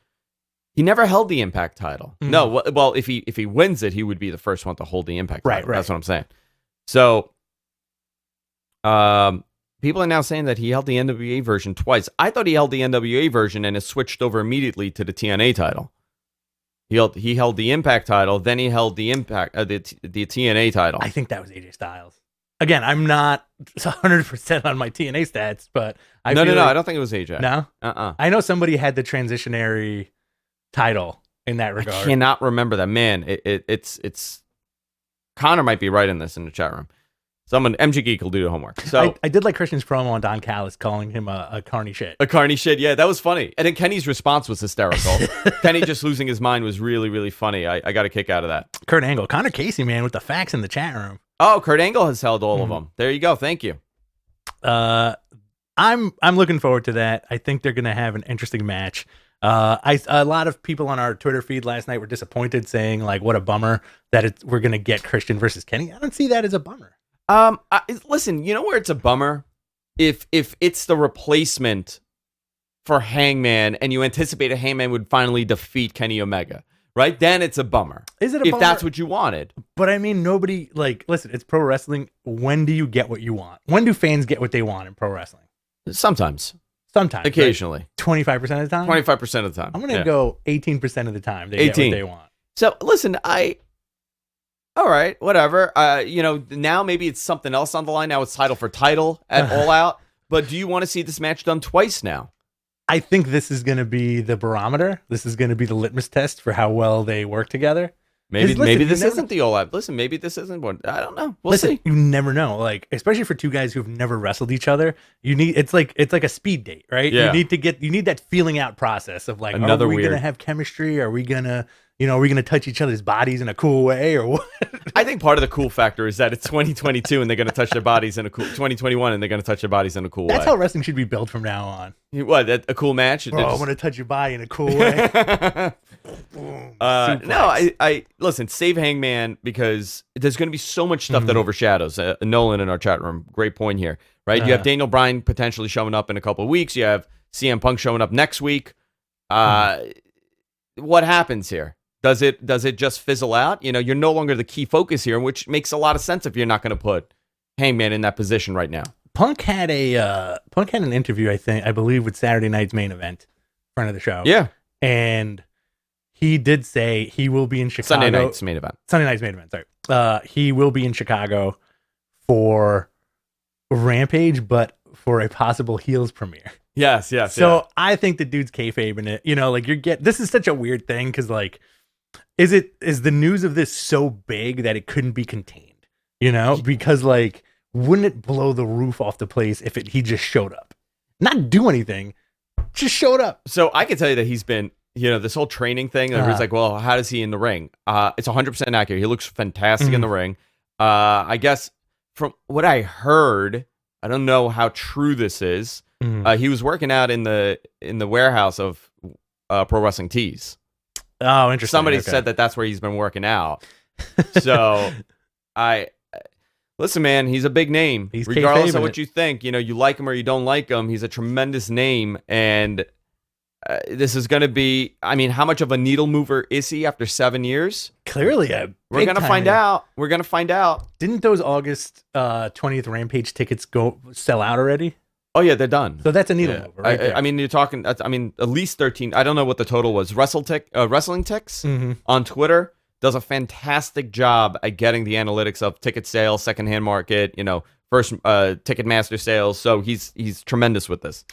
Speaker 1: he never held the Impact title. No, well, if he wins it, he would be the first one to hold the Impact title. Right. That's what I'm saying. So. People are now saying that he held the NWA version twice. I thought he held the NWA version and has switched over immediately to the TNA title. He held the Impact title, then he held the the TNA title.
Speaker 2: I think that was AJ Styles. Again, I'm not 100% on my TNA stats, but
Speaker 1: No, I don't think it was AJ.
Speaker 2: No? I know somebody had the transitionary title in that regard.
Speaker 1: I cannot remember that. Man, it's Connor might be right in this in the chat room. Someone, MG Geek will do the homework. So
Speaker 2: I did like Christian's promo on Don Callis calling him a carny shit.
Speaker 1: A carny shit, yeah, that was funny. And then Kenny's response was hysterical. Kenny just losing his mind was really, really funny. I got a kick out of that.
Speaker 2: Kurt Angle, Connor Casey, man, with the facts in the chat room.
Speaker 1: Oh, Kurt Angle has held all of them. There you go. Thank you.
Speaker 2: I'm looking forward to that. I think they're gonna have an interesting match. A lot of people on our Twitter feed last night were disappointed, saying like, "What a bummer that we're gonna get Christian versus Kenny." I don't see that as a bummer.
Speaker 1: Listen, you know where it's a bummer? If it's the replacement for Hangman and you anticipate a Hangman would finally defeat Kenny Omega, right? Then it's a bummer.
Speaker 2: Is it a
Speaker 1: if
Speaker 2: bummer?
Speaker 1: That's what you wanted?
Speaker 2: But I mean, nobody, listen, it's pro wrestling. When do you get what you want? When do fans get what they want in pro wrestling?
Speaker 1: Sometimes. Occasionally.
Speaker 2: Right? 25% of the time?
Speaker 1: 25% of the time.
Speaker 2: I'm going to go 18% of the time they get what they want.
Speaker 1: So, listen, all right, whatever. Now maybe it's something else on the line. Now it's title for title at All Out. But do you want to see this match done twice now?
Speaker 2: I think this is going to be the barometer. This is going to be the litmus test for how well they work together.
Speaker 1: Maybe this isn't the All Out. Listen, maybe this isn't one. I don't know. We'll see.
Speaker 2: You never know. Like, especially for two guys who've never wrestled each other, it's like a speed date, right?
Speaker 1: Yeah.
Speaker 2: You need that feeling out process of like,
Speaker 1: are we
Speaker 2: going to have chemistry? Are we going to touch each other's bodies in a cool way or what?
Speaker 1: I think part of the cool factor is that it's 2022 and they're going to touch their bodies in a cool 2021 and they're going to touch their bodies in a cool way.
Speaker 2: That's how wrestling should be built from now on.
Speaker 1: What, a cool match?
Speaker 2: Bro, I'm going to touch your body in a cool way.
Speaker 1: I listen, save Hangman because there's going to be so much stuff that overshadows. Nolan in our chat room, great point here, right? You have Daniel Bryan potentially showing up in a couple of weeks. You have CM Punk showing up next week. What happens here? Does it just fizzle out? You're no longer the key focus here, which makes a lot of sense if you're not going to put Hangman in that position right now.
Speaker 2: Punk had an interview, I believe, with Saturday Night's Main Event friend of the show.
Speaker 1: Yeah.
Speaker 2: And he did say he will be in Chicago.
Speaker 1: Sunday night's main event.
Speaker 2: Sorry. He will be in Chicago for Rampage, but for a possible heels premiere.
Speaker 1: Yes.
Speaker 2: So I think the dude's kayfabing it. You know, like this is such a weird thing because, like, is the news of this so big that it couldn't be contained? You know, because, like, wouldn't it blow the roof off the place if he just showed up, not do anything, just showed up?
Speaker 1: So I can tell you that he's been, you know, this whole training thing. Everybody's like, well, how does he in the ring? It's 100% accurate. He looks fantastic in the ring. I guess from what I heard, I don't know how true this is. He was working out in the warehouse of Pro Wrestling Tees.
Speaker 2: Oh, interesting.
Speaker 1: Somebody said that that's where he's been working out. So listen, man, he's a big name.
Speaker 2: He's
Speaker 1: regardless of what you think, you know, you like him or you don't like him, he's a tremendous name. And this is going to be, I mean, how much of a needle mover is he after 7 years?
Speaker 2: Clearly
Speaker 1: we're going to find out. We're going to find out.
Speaker 2: Didn't those August 20th Rampage tickets sell out already?
Speaker 1: Oh, yeah, they're done.
Speaker 2: So that's a needle mover right there.
Speaker 1: I mean, you're talking, at least 13. I don't know what the total was. Wrestling Ticks on Twitter does a fantastic job at getting the analytics of ticket sales, secondhand market, you know, first Ticketmaster sales. So he's tremendous with this.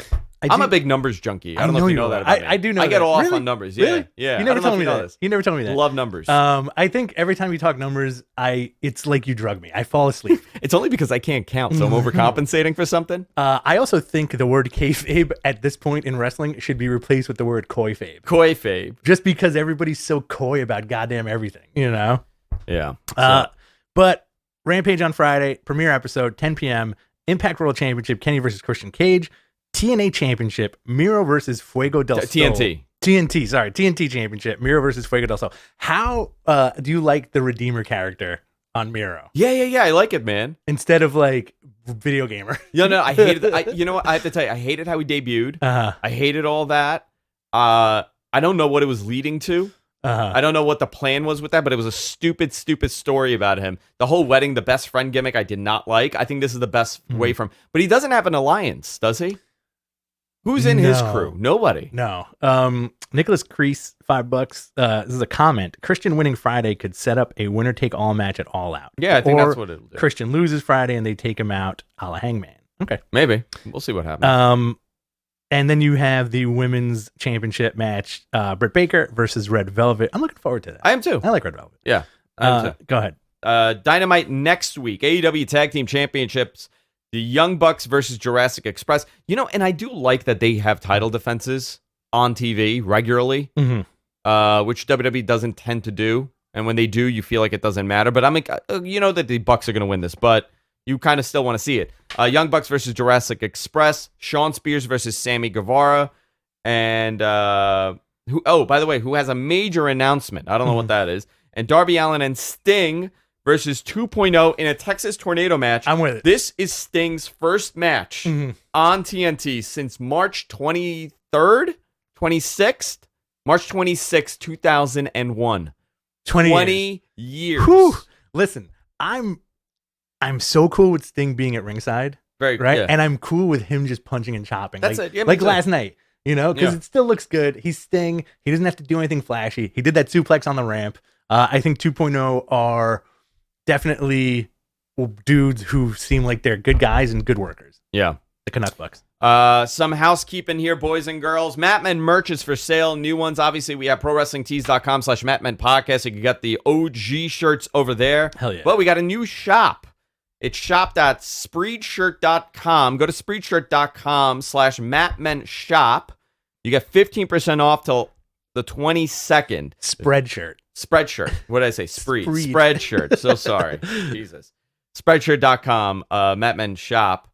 Speaker 1: I'm a big numbers junkie. I don't know if you know that about me.
Speaker 2: I do know.
Speaker 1: I get
Speaker 2: that.
Speaker 1: off
Speaker 2: Really?
Speaker 1: on numbers.
Speaker 2: Really?
Speaker 1: Yeah.
Speaker 2: You never told me that. You never told me that.
Speaker 1: Love numbers.
Speaker 2: I think every time you talk numbers, it's like you drug me. I fall asleep.
Speaker 1: It's only because I can't count, so I'm overcompensating for something.
Speaker 2: I also think the word kayfabe at this point in wrestling should be replaced with the word kayfabe.
Speaker 1: Kayfabe.
Speaker 2: Just because everybody's so coy about goddamn everything, you know?
Speaker 1: Yeah.
Speaker 2: But Rampage on Friday, premiere episode, 10 p.m., Impact World Championship, Kenny versus Christian Cage. TNA Championship, Miro versus Fuego del Sol. TNT Championship, Miro versus Fuego del Sol. How do you like the Redeemer character on Miro?
Speaker 1: Yeah. I like it, man.
Speaker 2: Instead of like video gamer.
Speaker 1: No, I hated it. You know what? I have to tell you, I hated how he debuted. I hated all that. I don't know what it was leading to. I don't know what the plan was with that, but it was a stupid story about him. The whole wedding, the best friend gimmick, I did not like. I think this is the best way from. But he doesn't have an alliance, does he? Who's in his crew? Nobody.
Speaker 2: No. Nicholas Kreese, $5. This is a comment. Christian winning Friday could set up a winner-take-all match at All Out.
Speaker 1: Yeah, I think that's what it'll do.
Speaker 2: Christian loses Friday and they take him out a la Hangman. Okay.
Speaker 1: Maybe. We'll see what happens.
Speaker 2: And then you have the women's championship match, Britt Baker versus Red Velvet. I'm looking forward to that.
Speaker 1: I am too.
Speaker 2: I like Red Velvet.
Speaker 1: Yeah. I am too.
Speaker 2: Go ahead.
Speaker 1: Dynamite next week. AEW Tag Team Championships. The Young Bucks versus Jurassic Express. You know, and I do like that they have title defenses on TV regularly, which WWE doesn't tend to do. And when they do, you feel like it doesn't matter. But I'm like, you know that the Bucks are going to win this, but you kind of still want to see it. Young Bucks versus Jurassic Express. Sean Spears versus Sammy Guevara. And, by the way, who has a major announcement. I don't know what that is. And Darby Allin and Sting versus 2.0 in a Texas Tornado match.
Speaker 2: I'm with it.
Speaker 1: This is Sting's first match on TNT since March 23rd, 26th? March 26th, 2001. 20 years.
Speaker 2: Whew. Listen, I'm so cool with Sting being at ringside.
Speaker 1: Right?
Speaker 2: Yeah. And I'm cool with him just punching and chopping.
Speaker 1: That's it. Yeah,
Speaker 2: like last night, you know, because it still looks good. He's Sting. He doesn't have to do anything flashy. He did that suplex on the ramp. I think 2.0 are definitely dudes who seem like they're good guys and good workers.
Speaker 1: Yeah.
Speaker 2: The Canuck Bucks.
Speaker 1: Some housekeeping here, boys and girls. Matmen merch is for sale. New ones. Obviously, we have ProWrestlingTees.com/Matmen podcast. You can get the OG shirts over there.
Speaker 2: Hell yeah.
Speaker 1: But we got a new shop. It's shop.spreadshirt.com. Go to spreadshirt.com/Matmen shop. You get 15% off till the 22nd.
Speaker 2: Spreadshirt.
Speaker 1: What did I say? Spreadshirt. So sorry. Jesus. Spreadshirt.com, Matmen shop.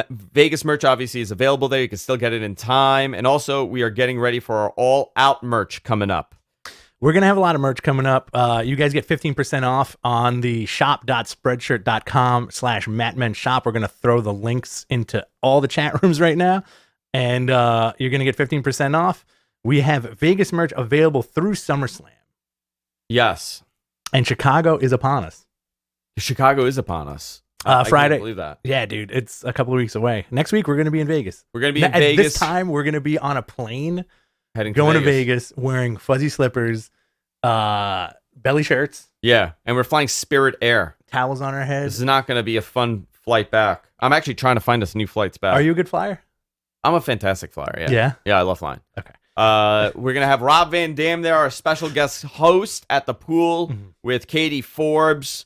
Speaker 1: Vegas merch obviously is available there. You can still get it in time. And also, we are getting ready for our All Out merch coming up.
Speaker 2: We're going to have a lot of merch coming up. You guys get 15% off on the shop.spreadshirt.com/Matmen shop. We're going to throw the links into all the chat rooms right now. And you're going to get 15% off. We have Vegas merch available through SummerSlam.
Speaker 1: Yes.
Speaker 2: And Chicago is upon us.
Speaker 1: Chicago is upon us. I
Speaker 2: Friday.
Speaker 1: can't believe that.
Speaker 2: Yeah, dude, it's a couple of weeks away. Next week we're gonna be in Vegas.
Speaker 1: We're gonna be in
Speaker 2: At
Speaker 1: Vegas.
Speaker 2: this time, we're gonna be on a plane
Speaker 1: Heading
Speaker 2: going to Vegas, wearing fuzzy slippers, belly shirts,
Speaker 1: Yeah, and we're flying Spirit Air.
Speaker 2: towels on our
Speaker 1: This
Speaker 2: heads.
Speaker 1: is not going to be a fun flight back. I'm actually trying to find us new flights back.
Speaker 2: Are you a good flyer?
Speaker 1: I'm a fantastic flyer. Yeah.
Speaker 2: Yeah.
Speaker 1: Yeah, I love flying.
Speaker 2: Okay.
Speaker 1: We're gonna have Rob Van Dam there, our special guest host at the pool with Katie Forbes.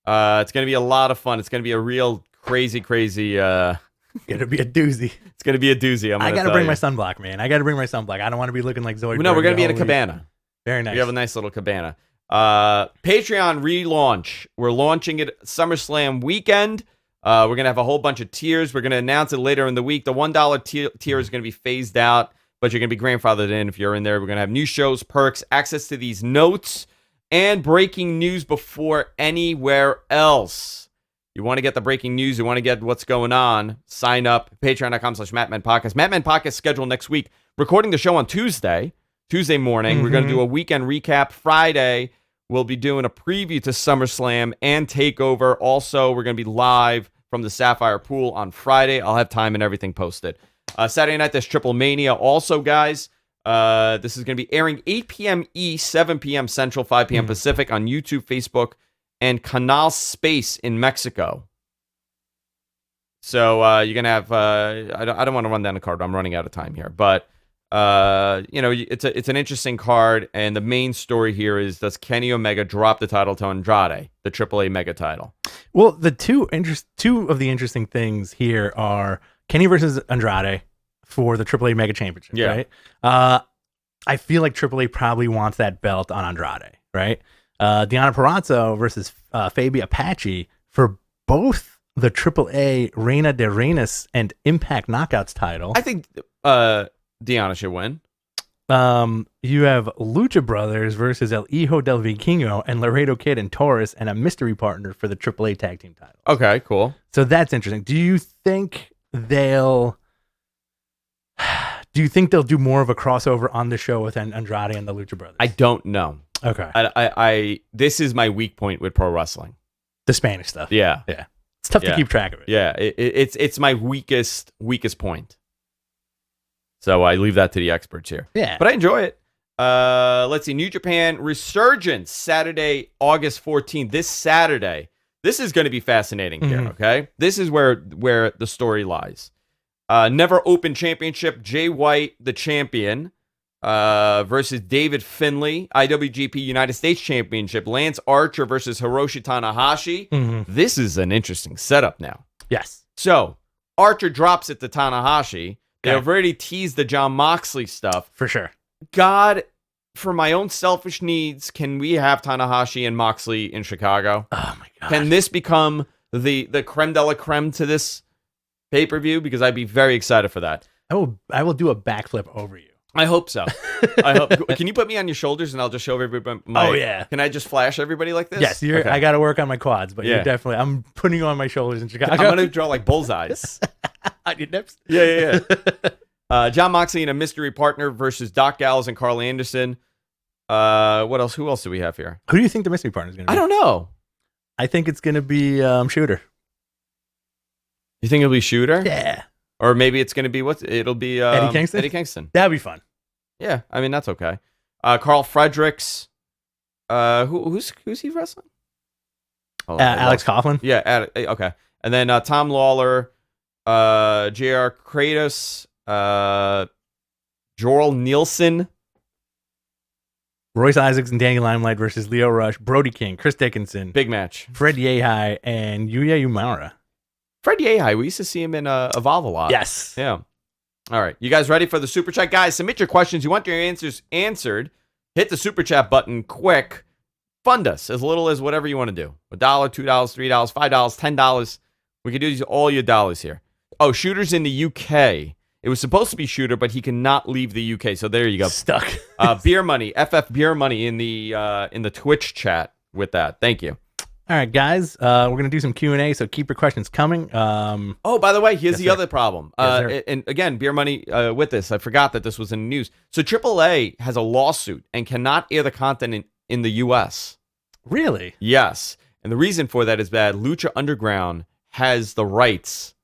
Speaker 1: It's gonna be a lot of fun. It's gonna be a real crazy.
Speaker 2: Gonna be a doozy.
Speaker 1: It's gonna be a doozy.
Speaker 2: I gotta bring my sunblock, man. I gotta bring my sunblock. I don't want to be looking like Zoe.
Speaker 1: No, we're gonna be in a
Speaker 2: Bergen
Speaker 1: cabana.
Speaker 2: Very nice.
Speaker 1: We have a nice little cabana. Patreon relaunch. We're launching it SummerSlam weekend. We're going to have a whole bunch of tiers. We're going to announce it later in the week. The $1 tier is going to be phased out, but you're going to be grandfathered in if you're in there. We're going to have new shows, perks, access to these notes, and breaking news before anywhere else. You want to get the breaking news, you want to get what's going on, sign up, patreon.com/Matmen Podcast. Matmen Podcast scheduled next week. Recording the show on Tuesday morning. We're going to do a weekend recap. Friday, we'll be doing a preview to SummerSlam and TakeOver. Also, we're going to be live from the Sapphire Pool on Friday. I'll have time and everything posted. Saturday night, there's Triple Mania. Also, guys, this is going to be airing 8 p.m. East, 7 p.m. Central, 5 p.m. Pacific on YouTube, Facebook, and Canal Space in Mexico. So you're going to have... I don't want to run down the card. I'm running out of time here. But... it's an interesting card, and the main story here is, does Kenny Omega drop the title to Andrade, the AAA Mega title?
Speaker 2: Well, the two of the interesting things here are Kenny versus Andrade for the AAA Mega Championship, right? I feel like AAA probably wants that belt on Andrade, right? Deonna Purrazzo versus Fabi Apache for both the AAA Reina de Reinas and Impact Knockouts title.
Speaker 1: I think Deonna should win.
Speaker 2: You have Lucha Brothers versus El Hijo del Vikingo and Laredo Kid and Taurus, and a mystery partner for the AAA Tag Team title.
Speaker 1: Okay, cool.
Speaker 2: So that's interesting. Do you think they'll do more of a crossover on the show with Andrade and the Lucha Brothers?
Speaker 1: I don't know.
Speaker 2: Okay.
Speaker 1: I this is my weak point with pro wrestling.
Speaker 2: The Spanish stuff.
Speaker 1: Yeah.
Speaker 2: It's tough to keep track of it.
Speaker 1: Yeah, it's my weakest point. So I leave that to the experts here.
Speaker 2: Yeah.
Speaker 1: But I enjoy it. Let's see. New Japan Resurgence, Saturday, August 14th. This Saturday. This is going to be fascinating here, okay? This is where the story lies. Never Open Championship, Jay White, the champion, versus David Finlay, IWGP United States Championship, Lance Archer versus Hiroshi Tanahashi. This is an interesting setup now.
Speaker 2: Yes.
Speaker 1: So, Archer drops it to Tanahashi.
Speaker 2: Okay.
Speaker 1: They've already teased the Jon Moxley stuff.
Speaker 2: For sure.
Speaker 1: God, for my own selfish needs, can we have Tanahashi and Moxley in Chicago?
Speaker 2: Oh, my God.
Speaker 1: Can this become the creme de la creme to this pay-per-view? Because I'd be very excited for that.
Speaker 2: I will do a backflip over you.
Speaker 1: I hope so. I hope. Can you put me on your shoulders and I'll just show everybody
Speaker 2: Oh, yeah.
Speaker 1: Can I just flash everybody like this?
Speaker 2: Yes,
Speaker 1: Okay.
Speaker 2: I got to work on my quads, but
Speaker 1: Yeah.
Speaker 2: you're definitely... I'm putting you on my shoulders in Chicago.
Speaker 1: I'm going to draw like bullseyes.
Speaker 2: on your nips.
Speaker 1: Yeah. Jon Moxley and a mystery partner versus Doc Gallows and Carl Anderson. What else? Who else do we have here?
Speaker 2: Who do you think the mystery partner is going to be?
Speaker 1: I don't know.
Speaker 2: I think it's going to be Shooter.
Speaker 1: You think it'll be Shooter?
Speaker 2: Yeah.
Speaker 1: Or maybe it's going to be It'll be
Speaker 2: Eddie Kingston?
Speaker 1: Eddie Kingston.
Speaker 2: That'd be fun.
Speaker 1: Yeah, I mean that's okay. Carl Fredericks. Who's he wrestling?
Speaker 2: Alex Coughlin.
Speaker 1: Yeah. Okay. And then Tom Lawler, J.R. Kratos, Jorel Nielsen,
Speaker 2: Royce Isaacs and Danny Limelight versus Leo Rush, Brody King, Chris Dickinson,
Speaker 1: big match.
Speaker 2: Fred Yehai, and Yuya Uemura.
Speaker 1: Fred Yehai, we used to see him in Evolve a lot.
Speaker 2: Yes.
Speaker 1: Yeah. All right. You guys ready for the Super Chat? Guys, submit your questions. You want your answers answered. Hit the Super Chat button quick. Fund us as little as whatever you want to do. $1, $2, $3, $5, $10. We can do these all your dollars here. Oh, Shooter's in the UK. It was supposed to be Shooter, but he cannot leave the UK. So there you go.
Speaker 2: Stuck.
Speaker 1: Beer Money, FF Beer Money in the Twitch chat with that. Thank you.
Speaker 2: All right, guys. We're going to do some Q&A, so keep your questions coming.
Speaker 1: Oh, by the way, here's the other problem.
Speaker 2: Yes,
Speaker 1: and again, Beer Money with this. I forgot that this was in the news. So AAA has a lawsuit and cannot air the content in the U.S.
Speaker 2: Really?
Speaker 1: Yes. And the reason for that is that Lucha Underground has the rights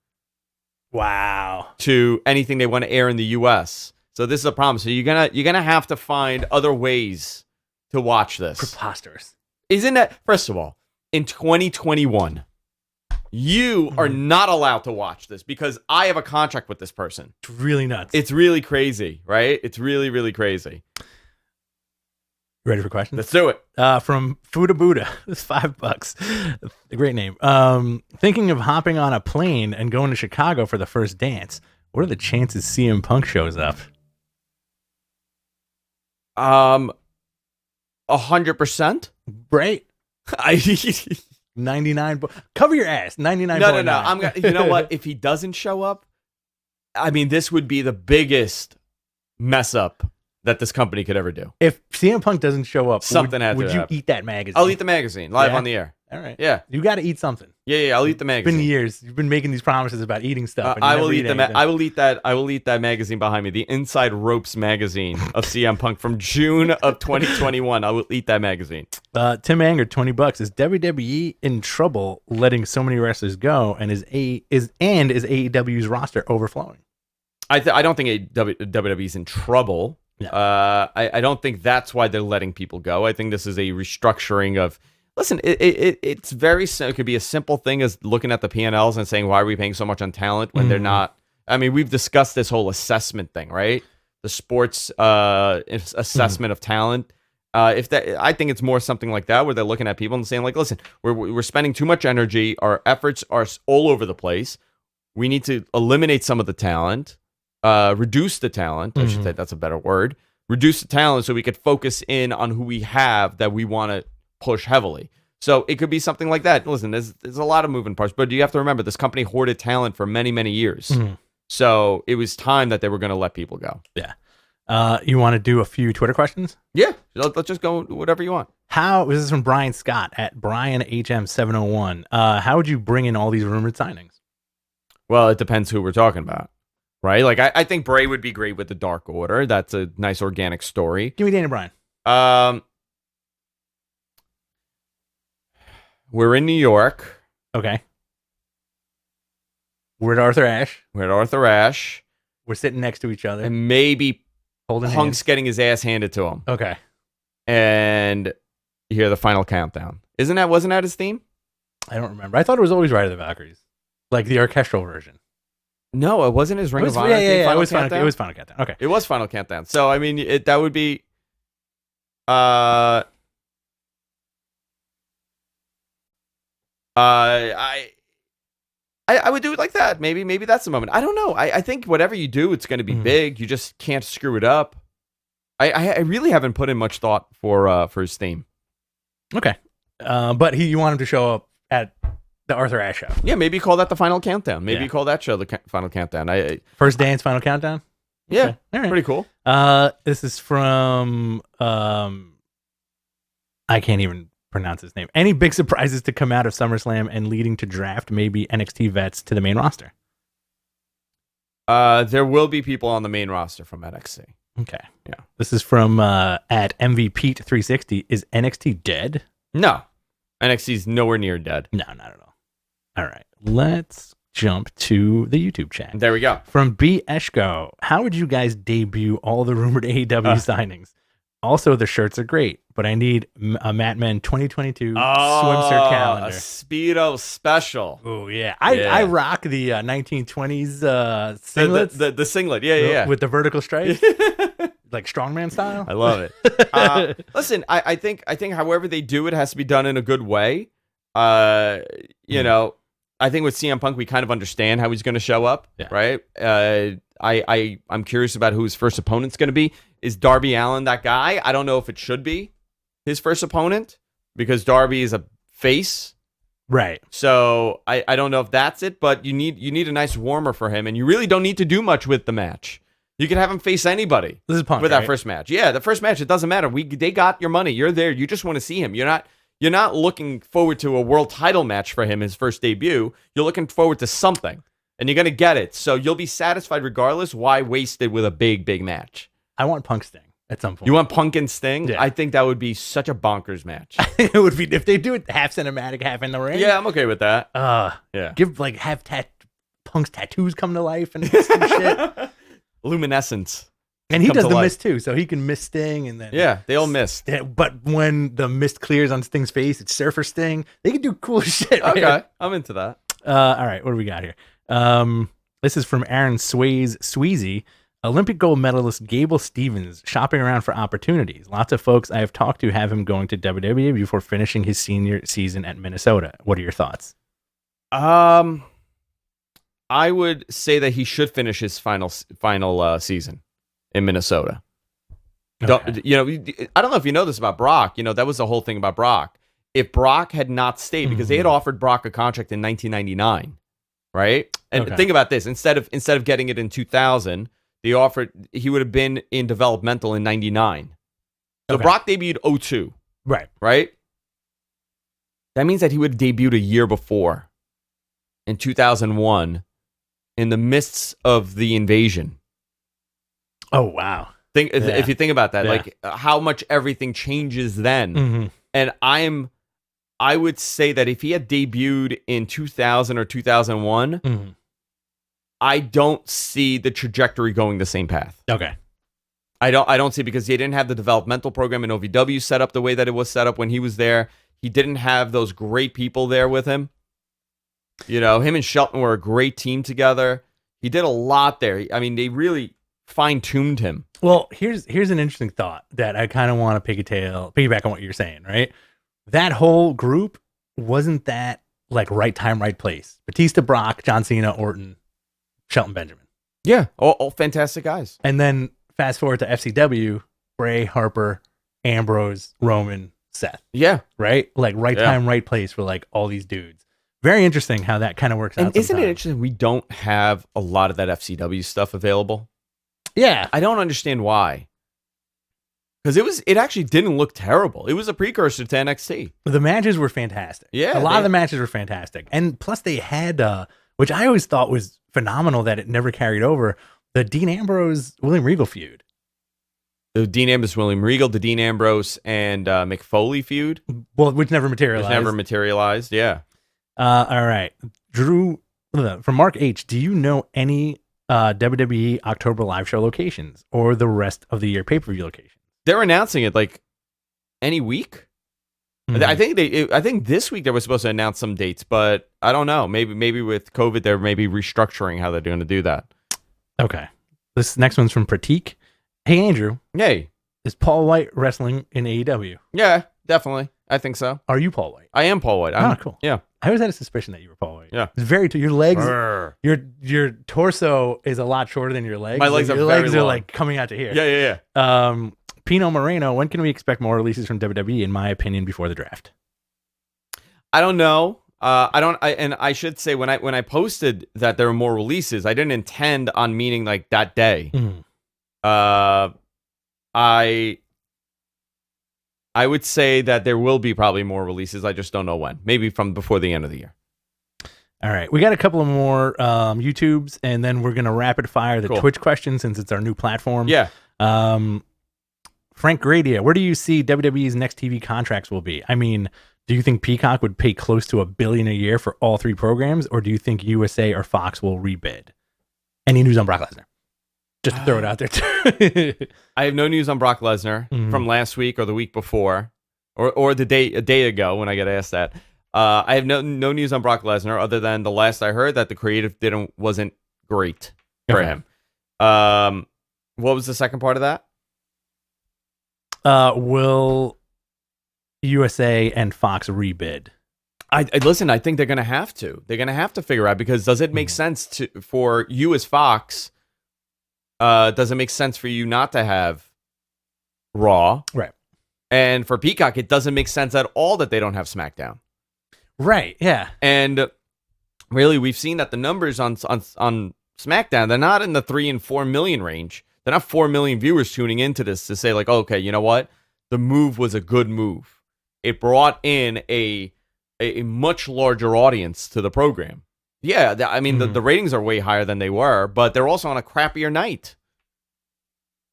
Speaker 2: Wow.
Speaker 1: to anything they want to air in the US. So this is a problem. So you're gonna have to find other ways to watch this.
Speaker 2: Preposterous.
Speaker 1: Isn't that, first of all, in 2021, you are not allowed to watch this because I have a contract with this person.
Speaker 2: It's really nuts.
Speaker 1: It's really crazy, right? It's really, really crazy.
Speaker 2: Ready for questions?
Speaker 1: Let's do it.
Speaker 2: From Fuda Buddha. It's $5. A great name. Thinking of hopping on a plane and going to Chicago for the first dance. What are the chances CM Punk shows up?
Speaker 1: 100%.
Speaker 2: Right?
Speaker 1: I
Speaker 2: 99. Cover your ass. 99.
Speaker 1: No. I'm gonna. You know what? If he doesn't show up, I mean, this would be the biggest mess up that this company could ever do.
Speaker 2: If CM Punk doesn't show up, would you
Speaker 1: happen.
Speaker 2: eat that magazine?
Speaker 1: I'll eat the magazine live on the air.
Speaker 2: All right.
Speaker 1: Yeah.
Speaker 2: You got to eat something.
Speaker 1: Yeah. I'll eat the
Speaker 2: It's
Speaker 1: magazine.
Speaker 2: been years. You've been making these promises about eating stuff. And you
Speaker 1: I
Speaker 2: never
Speaker 1: will eat
Speaker 2: eat anything.
Speaker 1: I will eat that. I will eat that magazine behind me. The Inside Ropes magazine of CM Punk from June of 2021. I will eat that magazine.
Speaker 2: Tim Anger, $20. Is WWE in trouble letting so many wrestlers go? And is AEW's roster overflowing?
Speaker 1: I don't think WWE's in trouble.
Speaker 2: No.
Speaker 1: I don't think that's why they're letting people go. I think this is a restructuring of. Listen, it's very. It could be a simple thing as looking at the P&Ls and saying, why are we paying so much on talent when they're not? I mean, we've discussed this whole assessment thing, right? The sports assessment of talent. I think it's more something like that, where they're looking at people and saying, like, listen, we're spending too much energy. Our efforts are all over the place. We need to eliminate some of the talent, reduce the talent. I should say that's a better word. Reduce the talent so we could focus in on who we have that we want to push heavily. So it could be something like that. Listen, there's a lot of moving parts, but you have to remember this company hoarded talent for many, many years. So it was time that they were going to let people go.
Speaker 2: Yeah. You want to do a few Twitter questions?
Speaker 1: Yeah. Let's just go whatever you want.
Speaker 2: This is from Brian Scott at BrianHM701. How would you bring in all these rumored signings?
Speaker 1: Well, it depends who we're talking about, right? Like I think Bray would be great with the Dark Order. That's a nice organic story.
Speaker 2: Give me Daniel Bryan.
Speaker 1: We're in New York.
Speaker 2: Okay. We're at Arthur Ashe.
Speaker 1: We're
Speaker 2: sitting next to each other.
Speaker 1: And maybe
Speaker 2: holding
Speaker 1: Punk's
Speaker 2: hands.
Speaker 1: getting his ass handed to him.
Speaker 2: Okay.
Speaker 1: And you hear the final countdown. Wasn't that his theme?
Speaker 2: I don't remember. I thought it was always Ride of the Valkyries. Like the orchestral version.
Speaker 1: No, it wasn't his Ring of Honor.
Speaker 2: Yeah. It was Final Countdown. Okay.
Speaker 1: It was Final Countdown. So, I mean, that would be... I would do it like that. Maybe that's the moment. I don't know. I think whatever you do, it's going to be big. You just can't screw it up. I really haven't put in much thought for his theme.
Speaker 2: Okay. But you want him to show up at the Arthur Ashe show.
Speaker 1: Yeah, maybe call that the Final Countdown. Maybe call that show the Final Countdown.
Speaker 2: First dance, Final Countdown?
Speaker 1: Yeah,
Speaker 2: okay. All right.
Speaker 1: Pretty cool.
Speaker 2: This is from I can't even pronounce his name. Any big surprises to come out of SummerSlam and leading to draft maybe NXT vets to the main roster?
Speaker 1: There will be people on the main roster from NXT.
Speaker 2: Okay.
Speaker 1: Yeah.
Speaker 2: This is from at MVP360. Is NXT dead?
Speaker 1: No. NXT's nowhere near dead.
Speaker 2: No, not at all. All right. Let's jump to the YouTube chat.
Speaker 1: There we go.
Speaker 2: From B. Eshko. How would you guys debut all the rumored AEW signings? Also, the shirts are great, but I need a Matmen 2022 swimsuit calendar.
Speaker 1: A Speedo special.
Speaker 2: Oh, yeah. I rock the 1920s singlets.
Speaker 1: The singlet. Yeah.
Speaker 2: With the vertical stripes. Like strongman style.
Speaker 1: I love it. Listen, I think however they do it has to be done in a good way. You know, I think with CM Punk, we kind of understand how he's going to show up, right? I'm curious about who his first opponent's going to be. Is Darby Allin that guy? I don't know if it should be his first opponent because Darby is a face.
Speaker 2: Right.
Speaker 1: So I don't know if that's it, but you need a nice warmer for him, and you really don't need to do much with the match. You can have him face anybody.
Speaker 2: This is Punk,
Speaker 1: with
Speaker 2: right?
Speaker 1: that first match. Yeah, the first match, it doesn't matter. They got your money. You're there. You just want to see him. You're not looking forward to a world title match for him, his first debut. You're looking forward to something, and you're going to get it. So you'll be satisfied regardless. Why waste it with a big, big match?
Speaker 2: I want Punk Sting. at some point.
Speaker 1: You want Punk and Sting?
Speaker 2: Yeah.
Speaker 1: I think that would be such a bonkers match.
Speaker 2: It would be if they do it half cinematic, half in the ring.
Speaker 1: Yeah, I'm okay with that.
Speaker 2: Yeah. Have Punk's tattoos come to life and some shit.
Speaker 1: Luminescence.
Speaker 2: And he does the mist too, so he can mist Sting and then
Speaker 1: they all mist.
Speaker 2: But when the mist clears on Sting's face, it's Surfer Sting. They can do cool shit. Right?
Speaker 1: Okay, I'm into that.
Speaker 2: All right, what do we got here? This is from Aaron Sweezy. Olympic gold medalist Gable Stevens shopping around for opportunities. Lots of folks I have talked to have him going to WWE before finishing his senior season at Minnesota. What are your thoughts?
Speaker 1: I would say that he should finish his final season in Minnesota.
Speaker 2: Okay.
Speaker 1: I don't know if you know this about Brock. That was the whole thing about Brock. If Brock had not stayed, because they had offered Brock a contract in 1999, right? And think about this: instead of getting it in 2000, they offered he would have been in developmental in 99. So Brock debuted 02, right? That means that he would have debuted a year before, in 2001, in the midst of the invasion.
Speaker 2: Oh wow!
Speaker 1: If you think about that, like how much everything changes then. And I would say that if he had debuted in 2000 or 2001, I don't see the trajectory going the same path.
Speaker 2: Okay.
Speaker 1: I don't see, because he didn't have the developmental program in OVW set up the way that it was set up when he was there. He didn't have those great people there with him. Him and Shelton were a great team together. He did a lot there. I mean, they really fine-tuned him.
Speaker 2: Well, here's an interesting thought that I kind of want to piggyback on what you're saying, right? That whole group, wasn't that like right time, right place? Batista, Brock, John Cena, Orton, Shelton Benjamin.
Speaker 1: Yeah, all fantastic guys.
Speaker 2: And then fast forward to FCW, Bray, Harper, Ambrose, Roman, Seth.
Speaker 1: Yeah.
Speaker 2: Right? Like right time, right place for like all these dudes. Very interesting how that kind of works out.
Speaker 1: And isn't it interesting we don't have a lot of that FCW stuff available?
Speaker 2: Yeah.
Speaker 1: I don't understand why. Because it actually didn't look terrible. It was a precursor to NXT.
Speaker 2: The matches were fantastic.
Speaker 1: Yeah.
Speaker 2: A lot of the matches were fantastic. And plus they had, which I always thought was phenomenal that it never carried over, the Dean Ambrose, William Regal feud.
Speaker 1: The Dean Ambrose, William Regal, the Dean Ambrose and Mick Foley feud.
Speaker 2: Well, which never materialized.
Speaker 1: Yeah.
Speaker 2: All right. Drew, from Mark H., do you know any WWE October live show locations or the rest of the year pay-per-view locations?
Speaker 1: They're announcing it like any week. I think this week they were supposed to announce some dates, but I don't know. Maybe with COVID they're maybe restructuring how they're going to do that.
Speaker 2: Okay. This next one's from Pratik. Hey Andrew.
Speaker 1: Hey.
Speaker 2: Is Paul White wrestling in AEW?
Speaker 1: Yeah, definitely. I think so.
Speaker 2: Are you Paul White?
Speaker 1: I am Paul White.
Speaker 2: Cool.
Speaker 1: Yeah.
Speaker 2: I always had a suspicion that you were Paul White.
Speaker 1: Yeah.
Speaker 2: It's very your legs.
Speaker 1: Brr.
Speaker 2: Your torso is a lot shorter than your legs.
Speaker 1: My legs
Speaker 2: your
Speaker 1: are
Speaker 2: legs
Speaker 1: very
Speaker 2: are
Speaker 1: long.
Speaker 2: like coming out to here.
Speaker 1: Yeah.
Speaker 2: Pino Moreno, when can we expect more releases from WWE, in my opinion, before the draft?
Speaker 1: I don't know. I should say when I posted that there were more releases, I didn't intend on meaning like that day. I would say that there will be probably more releases. I just don't know when. Maybe from before the end of the year.
Speaker 2: All right. We got a couple of more YouTubes, and then we're going to rapid fire the Twitch questions since it's our new platform.
Speaker 1: Yeah.
Speaker 2: Frank Gradia, where do you see WWE's next TV contracts will be? I mean, do you think Peacock would pay close to $1 billion a year for all three programs, or do you think USA or Fox will rebid? Any news on Brock Lesnar? Just to throw it out there too.
Speaker 1: I have no news on Brock Lesnar from last week or the week before, or a day ago when I get asked that. I have no news on Brock Lesnar other than the last I heard that the creative wasn't great for him. What was the second part of that?
Speaker 2: Will USA and Fox rebid?
Speaker 1: I listen. I think they're going to have to. They're going to have to figure out, because does it make sense for you as Fox? Does it make sense for you not to have Raw?
Speaker 2: Right.
Speaker 1: And for Peacock, it doesn't make sense at all that they don't have SmackDown.
Speaker 2: Right. Yeah.
Speaker 1: And really, we've seen that the numbers on SmackDown, they're not in the 3 and 4 million range. They're not 4 million viewers tuning into this to say like, okay, you know what? The move was a good move. It brought in a much larger audience to the program. Yeah, I mean, the ratings are way higher than they were, but they're also on a crappier night.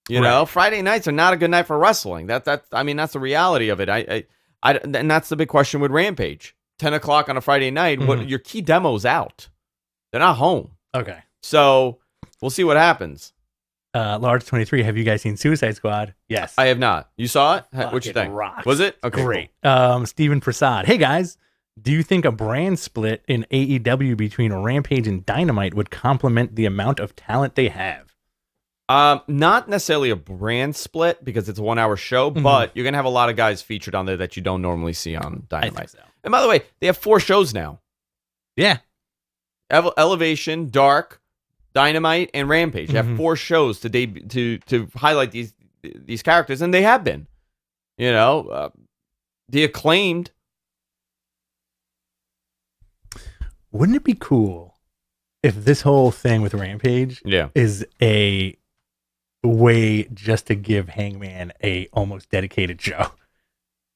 Speaker 1: You know, Friday nights are not a good night for wrestling. That's the reality of it. And that's the big question with Rampage. 10 o'clock on a Friday night, what your key demo's out. They're not home.
Speaker 2: Okay.
Speaker 1: So we'll see what happens.
Speaker 2: Large 23, have you guys seen Suicide Squad? Yes.
Speaker 1: I have not. You saw it? What'd you think?
Speaker 2: Rocks.
Speaker 1: Was it? Okay,
Speaker 2: great. Cool. Steven Prasad. Hey guys, do you think a brand split in AEW between Rampage and Dynamite would complement the amount of talent they have?
Speaker 1: Not necessarily a brand split because it's a 1 hour show, but you're going to have a lot of guys featured on there that you don't normally see on Dynamite.
Speaker 2: I think so.
Speaker 1: And by the way, they have 4 shows now.
Speaker 2: Yeah.
Speaker 1: Elevation, Dark, Dynamite, and Rampage. They have 4 shows to highlight these characters, and they have been. You know, the Acclaimed.
Speaker 2: Wouldn't it be cool if this whole thing with Rampage is a way just to give Hangman a almost dedicated show?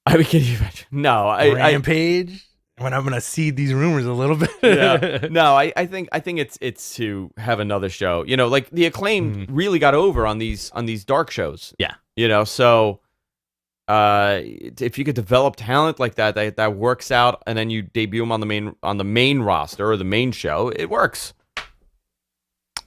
Speaker 1: I mean, can you imagine? No,
Speaker 2: Rampage. When I'm gonna seed these rumors a little bit.
Speaker 1: No, I think it's to have another show. You know, like the Acclaimed really got over on these dark shows.
Speaker 2: Yeah.
Speaker 1: You know, so if you could develop talent like that works out, and then you debut them on the main roster or the main show, it works.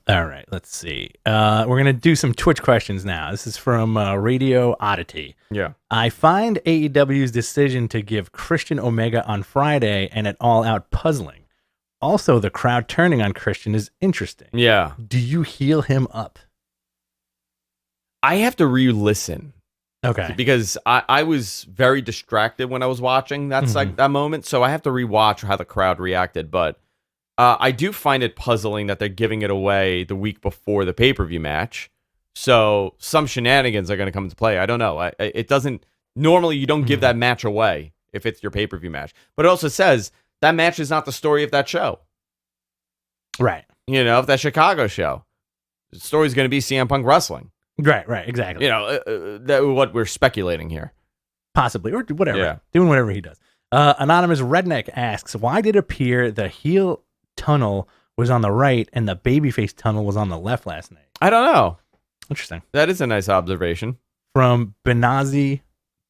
Speaker 2: All right, let's see. We're going to do some Twitch questions now. This is from Radio Oddity.
Speaker 1: Yeah.
Speaker 2: I find AEW's decision to give Christian Omega on Friday and at All Out puzzling. Also, the crowd turning on Christian is interesting.
Speaker 1: Yeah.
Speaker 2: Do you heal him up?
Speaker 1: I have to re-listen.
Speaker 2: Okay.
Speaker 1: Because I was very distracted when I was watching that moment, so I have to rewatch how the crowd reacted, but I do find it puzzling that they're giving it away the week before the pay-per-view match. So some shenanigans are going to come into play. I don't know. It doesn't normally you don't give that match away if it's your pay-per-view match. But it also says that match is not the story of that show.
Speaker 2: Right.
Speaker 1: You know, if that Chicago show, the story's going to be CM Punk wrestling.
Speaker 2: Right, exactly.
Speaker 1: You know, what we're speculating here.
Speaker 2: Possibly, or whatever.
Speaker 1: Yeah.
Speaker 2: Doing whatever he does. Anonymous Redneck asks, why did it appear the heel tunnel was on the right and the babyface tunnel was on the left last night?
Speaker 1: I don't know.
Speaker 2: Interesting.
Speaker 1: That is a nice observation.
Speaker 2: From Benazi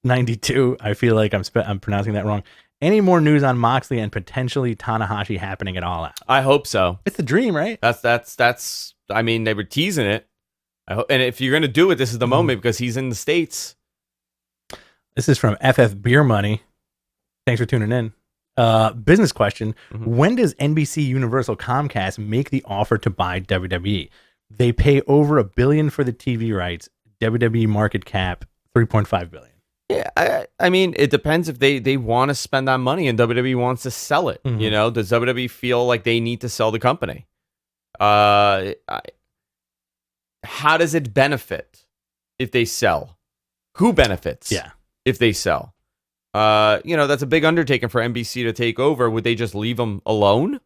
Speaker 2: 92, I feel like I'm pronouncing that wrong. Any more news on Moxley and potentially Tanahashi happening at All Out?
Speaker 1: I hope so.
Speaker 2: It's the dream, right?
Speaker 1: That's. I mean, they were teasing it. And if you're going to do it, this is the moment because he's in the States.
Speaker 2: This is from FF Beer Money. Thanks for tuning in. Business question. When does NBC Universal Comcast make the offer to buy WWE? They pay over $1 billion for the TV rights. WWE market cap $3.5 billion.
Speaker 1: Yeah, I mean, it depends if they want to spend that money and WWE wants to sell it. You know, does WWE feel like they need to sell the company? How does it benefit if they sell? Who benefits?
Speaker 2: Yeah.
Speaker 1: If they sell, you know, that's a big undertaking for NBC to take over. Would they just leave them alone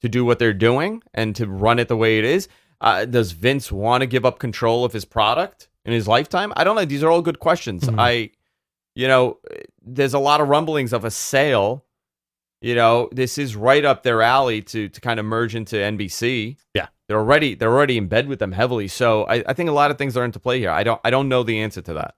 Speaker 1: to do what they're doing and to run it the way it is? Does Vince want to give up control of his product in his lifetime? I don't know. These are all good questions. You know, there's a lot of rumblings of a sale. You know, this is right up their alley to kind of merge into NBC.
Speaker 2: Yeah.
Speaker 1: They're already in bed with them heavily. So I think a lot of things are into play here. I don't know the answer to that.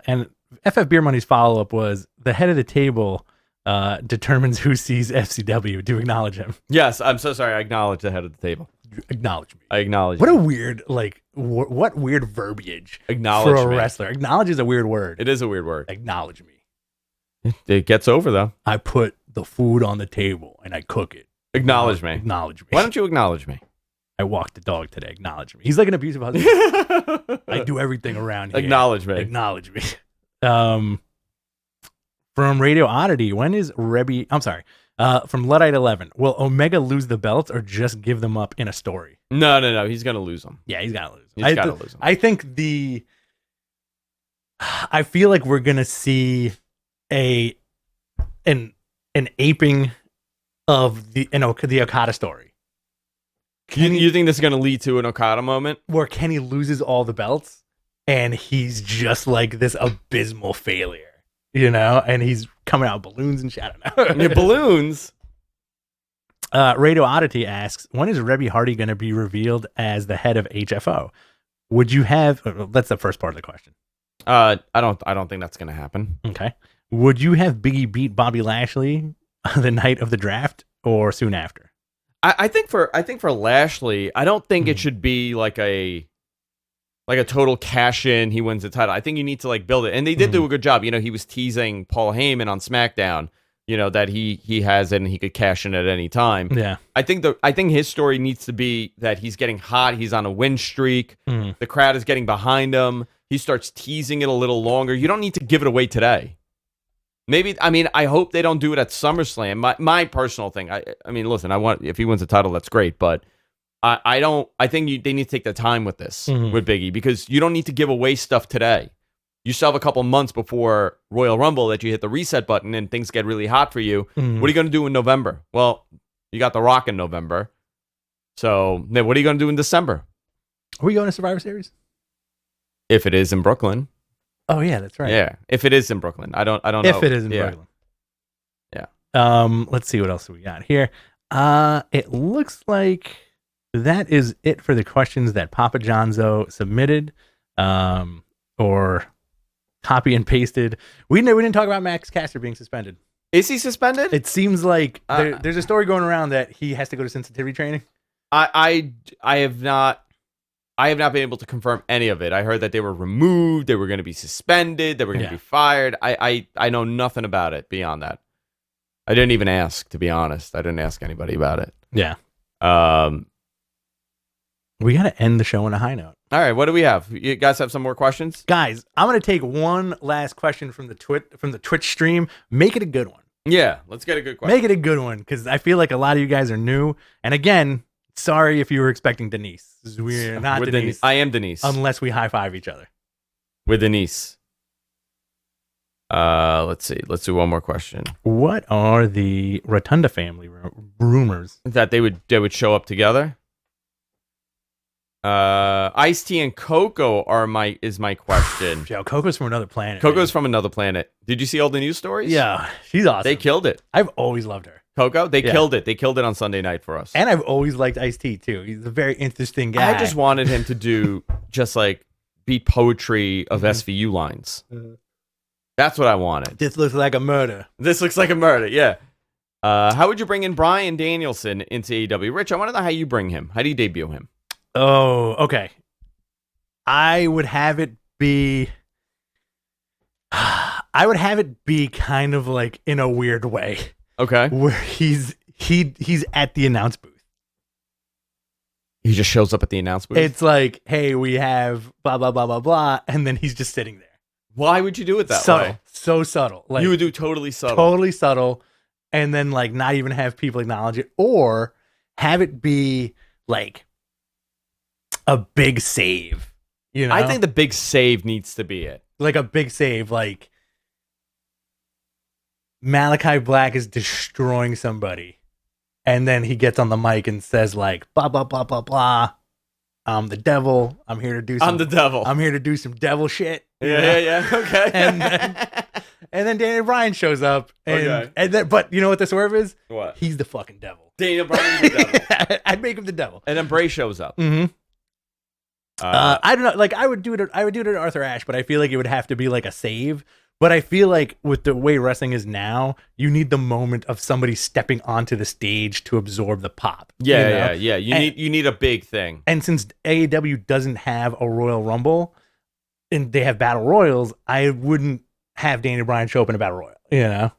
Speaker 2: And FF Beer Money's follow-up was the head of the table determines who sees FCW. Do you acknowledge him?
Speaker 1: Yes, I'm so sorry. I acknowledge the head of the table.
Speaker 2: Acknowledge me.
Speaker 1: I acknowledge.
Speaker 2: What
Speaker 1: you.
Speaker 2: a weird, what weird verbiage
Speaker 1: Acknowledge
Speaker 2: for a
Speaker 1: me.
Speaker 2: wrestler. Acknowledge is a weird word.
Speaker 1: It is a weird word.
Speaker 2: Acknowledge me.
Speaker 1: It gets over, though.
Speaker 2: I put the food on the table and I cook it.
Speaker 1: Acknowledge me.
Speaker 2: Acknowledge me.
Speaker 1: Why don't you acknowledge me?
Speaker 2: I walked the dog today. Acknowledge me. He's like an abusive husband. I do everything around here.
Speaker 1: Acknowledge me.
Speaker 2: Acknowledge me. From Radio Oddity, when is from Luddite 11, will Omega lose the belts or just give them up in a story?
Speaker 1: No. He's going to lose them.
Speaker 2: Yeah, he's got to lose them.
Speaker 1: He's got to lose them.
Speaker 2: I think I feel like we're going to see an aping of the Okada story.
Speaker 1: You think this is going to lead to an Okada moment?
Speaker 2: Where Kenny loses all the belts and he's just like this abysmal failure, you know? And he's coming out with balloons and shit. I don't know.
Speaker 1: Yeah, balloons?
Speaker 2: Radio Oddity asks, when is Rebby Hardy going to be revealed as the head of HFO? Would you have? That's the first part of the question.
Speaker 1: I don't think that's gonna happen.
Speaker 2: Okay. Would you have Biggie beat Bobby Lashley the night of the draft or soon after?
Speaker 1: I think for Lashley, I don't think it should be like a total cash in. He wins the title. I think you need to like build it, and they did do a good job. He was teasing Paul Heyman on SmackDown. That he has it and he could cash in at any time.
Speaker 2: Yeah.
Speaker 1: I think his story needs to be that he's getting hot. He's on a win streak. The crowd is getting behind him. He starts teasing it a little longer. You don't need to give it away today. Maybe, I hope they don't do it at SummerSlam. My personal thing. I mean, listen, if he wins the title, that's great. But I think they need to take their time with this with Biggie, because you don't need to give away stuff today. You still have a couple months before Royal Rumble that you hit the reset button and things get really hot for you. What are you going to do in November? Well, you got The Rock in November. So then what are you going to do in December?
Speaker 2: Are we going to Survivor Series?
Speaker 1: If it is in Brooklyn.
Speaker 2: Oh yeah, that's right.
Speaker 1: Yeah, if it is in Brooklyn. I don't know.
Speaker 2: If it is in Brooklyn.
Speaker 1: Yeah.
Speaker 2: Let's see what else we got here. It looks like that is it for the questions that Papa Johnzo submitted. Or copy and pasted. We didn't talk about Max Caster being suspended.
Speaker 1: Is he suspended?
Speaker 2: It seems like there's a story going around that he has to go to sensitivity training.
Speaker 1: I have not been able to confirm any of it. I heard that they were removed, they were going to be suspended, they were going to be fired. I know nothing about it beyond that. I didn't even ask, to be honest. I didn't ask anybody about it.
Speaker 2: Yeah. We got to end the show on a high note.
Speaker 1: All right, what do we have? You guys have some more questions?
Speaker 2: Guys, I'm going to take one last question from the Twitch stream. Make it a good one.
Speaker 1: Yeah, let's get a good question.
Speaker 2: Make it a good one, because I feel like a lot of you guys are new. And again, sorry if you were expecting Denise. We're not Denise.
Speaker 1: I am Denise.
Speaker 2: Unless we high-five each other.
Speaker 1: With Denise. Let's see. Let's do one more question.
Speaker 2: What are the Rotunda family rumors?
Speaker 1: That they would show up together? Ice-T and Coco is my question.
Speaker 2: Yo, Coco's from another planet.
Speaker 1: Coco's from another planet. Did you see all the news stories?
Speaker 2: Yeah, she's awesome.
Speaker 1: They killed it.
Speaker 2: I've always loved her.
Speaker 1: Coco? They killed it. They killed it on Sunday night for us.
Speaker 2: And I've always liked Ice-T too. He's a very interesting guy.
Speaker 1: I just wanted him to do just like beat poetry of SVU lines. That's what I wanted.
Speaker 2: This looks like a murder.
Speaker 1: This looks like a murder, yeah. How would you bring in Bryan Danielson into AEW? Rich, I want to know how you bring him. How do you debut him?
Speaker 2: Oh, okay. I would have it be kind of like in a weird way.
Speaker 1: Okay.
Speaker 2: Where he's at the announce booth.
Speaker 1: He just shows up at the announce booth?
Speaker 2: It's like, hey, we have blah, blah, blah, blah, blah. And then he's just sitting there.
Speaker 1: Why would you do it that way?
Speaker 2: So subtle. Like,
Speaker 1: you would do totally subtle.
Speaker 2: Totally subtle. And then like not even have people acknowledge it. Or have it be like a big save. You know?
Speaker 1: I think the big save needs to be it.
Speaker 2: Like a big save, like Malachi Black is destroying somebody, and then he gets on the mic and says like blah blah blah blah blah. I'm the devil. I'm here to do some.
Speaker 1: I'm the devil.
Speaker 2: I'm here to do some devil shit.
Speaker 1: Yeah. Okay.
Speaker 2: and then Daniel Bryan shows up, and then but you know what the swerve is?
Speaker 1: What?
Speaker 2: He's the fucking devil.
Speaker 1: Daniel Bryan's the devil.
Speaker 2: I'd make him the devil.
Speaker 1: And then Bray shows up.
Speaker 2: Mm-hmm. I don't know. Like I would do it to Arthur Ashe, but I feel like it would have to be like a save. But I feel like with the way wrestling is now, you need the moment of somebody stepping onto the stage to absorb the pop.
Speaker 1: Yeah. You need a big thing.
Speaker 2: And since AEW doesn't have a Royal Rumble and they have Battle Royals, I wouldn't have Daniel Bryan show up in a Battle Royal. You know?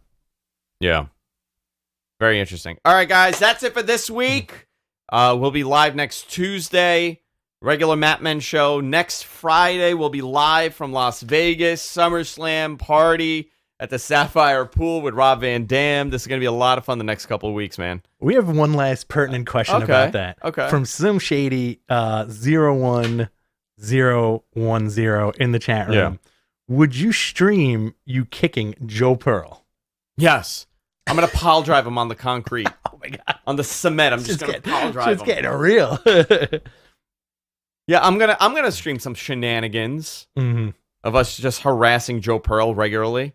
Speaker 1: Yeah. Very interesting. All right, guys, that's it for this week. We'll be live next Tuesday. Regular Matmen show. Next Friday, we'll be live from Las Vegas. SummerSlam party at the Sapphire Pool with Rob Van Dam. This is going to be a lot of fun the next couple of weeks, man.
Speaker 2: We have one last pertinent question about that.
Speaker 1: Okay.
Speaker 2: From Slim Shady 01010 in the chat room.
Speaker 1: Yeah.
Speaker 2: Would you stream you kicking Joe Pearl?
Speaker 1: Yes. I'm going to pile drive him on the concrete.
Speaker 2: Oh, my God.
Speaker 1: On the cement. I'm just going to pile drive him.
Speaker 2: It's getting real.
Speaker 1: Yeah, I'm gonna stream some shenanigans of us just harassing Joe Pearl regularly.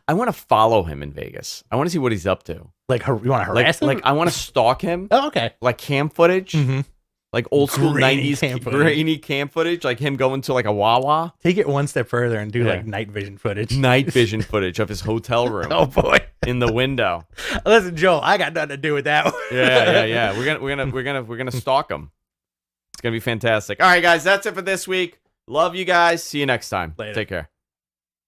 Speaker 1: I want to follow him in Vegas. I want to see what he's up to.
Speaker 2: Like you want to harass him?
Speaker 1: Like I want to stalk him.
Speaker 2: Oh, okay.
Speaker 1: Like cam footage. like old school
Speaker 2: Grainy
Speaker 1: 90s
Speaker 2: camp footage.
Speaker 1: grainy camp footage, like him going to like a Wawa.
Speaker 2: Take it one step further and do
Speaker 1: Yeah.
Speaker 2: like night vision footage.
Speaker 1: Night vision footage of his hotel room
Speaker 2: Oh boy.
Speaker 1: in the window.
Speaker 2: Listen, Joel, I got nothing to do with that one.
Speaker 1: Yeah. We're gonna stalk him. It's gonna be fantastic. All right, guys, that's it for this week. Love you guys. See you next time.
Speaker 2: Later.
Speaker 1: Take care.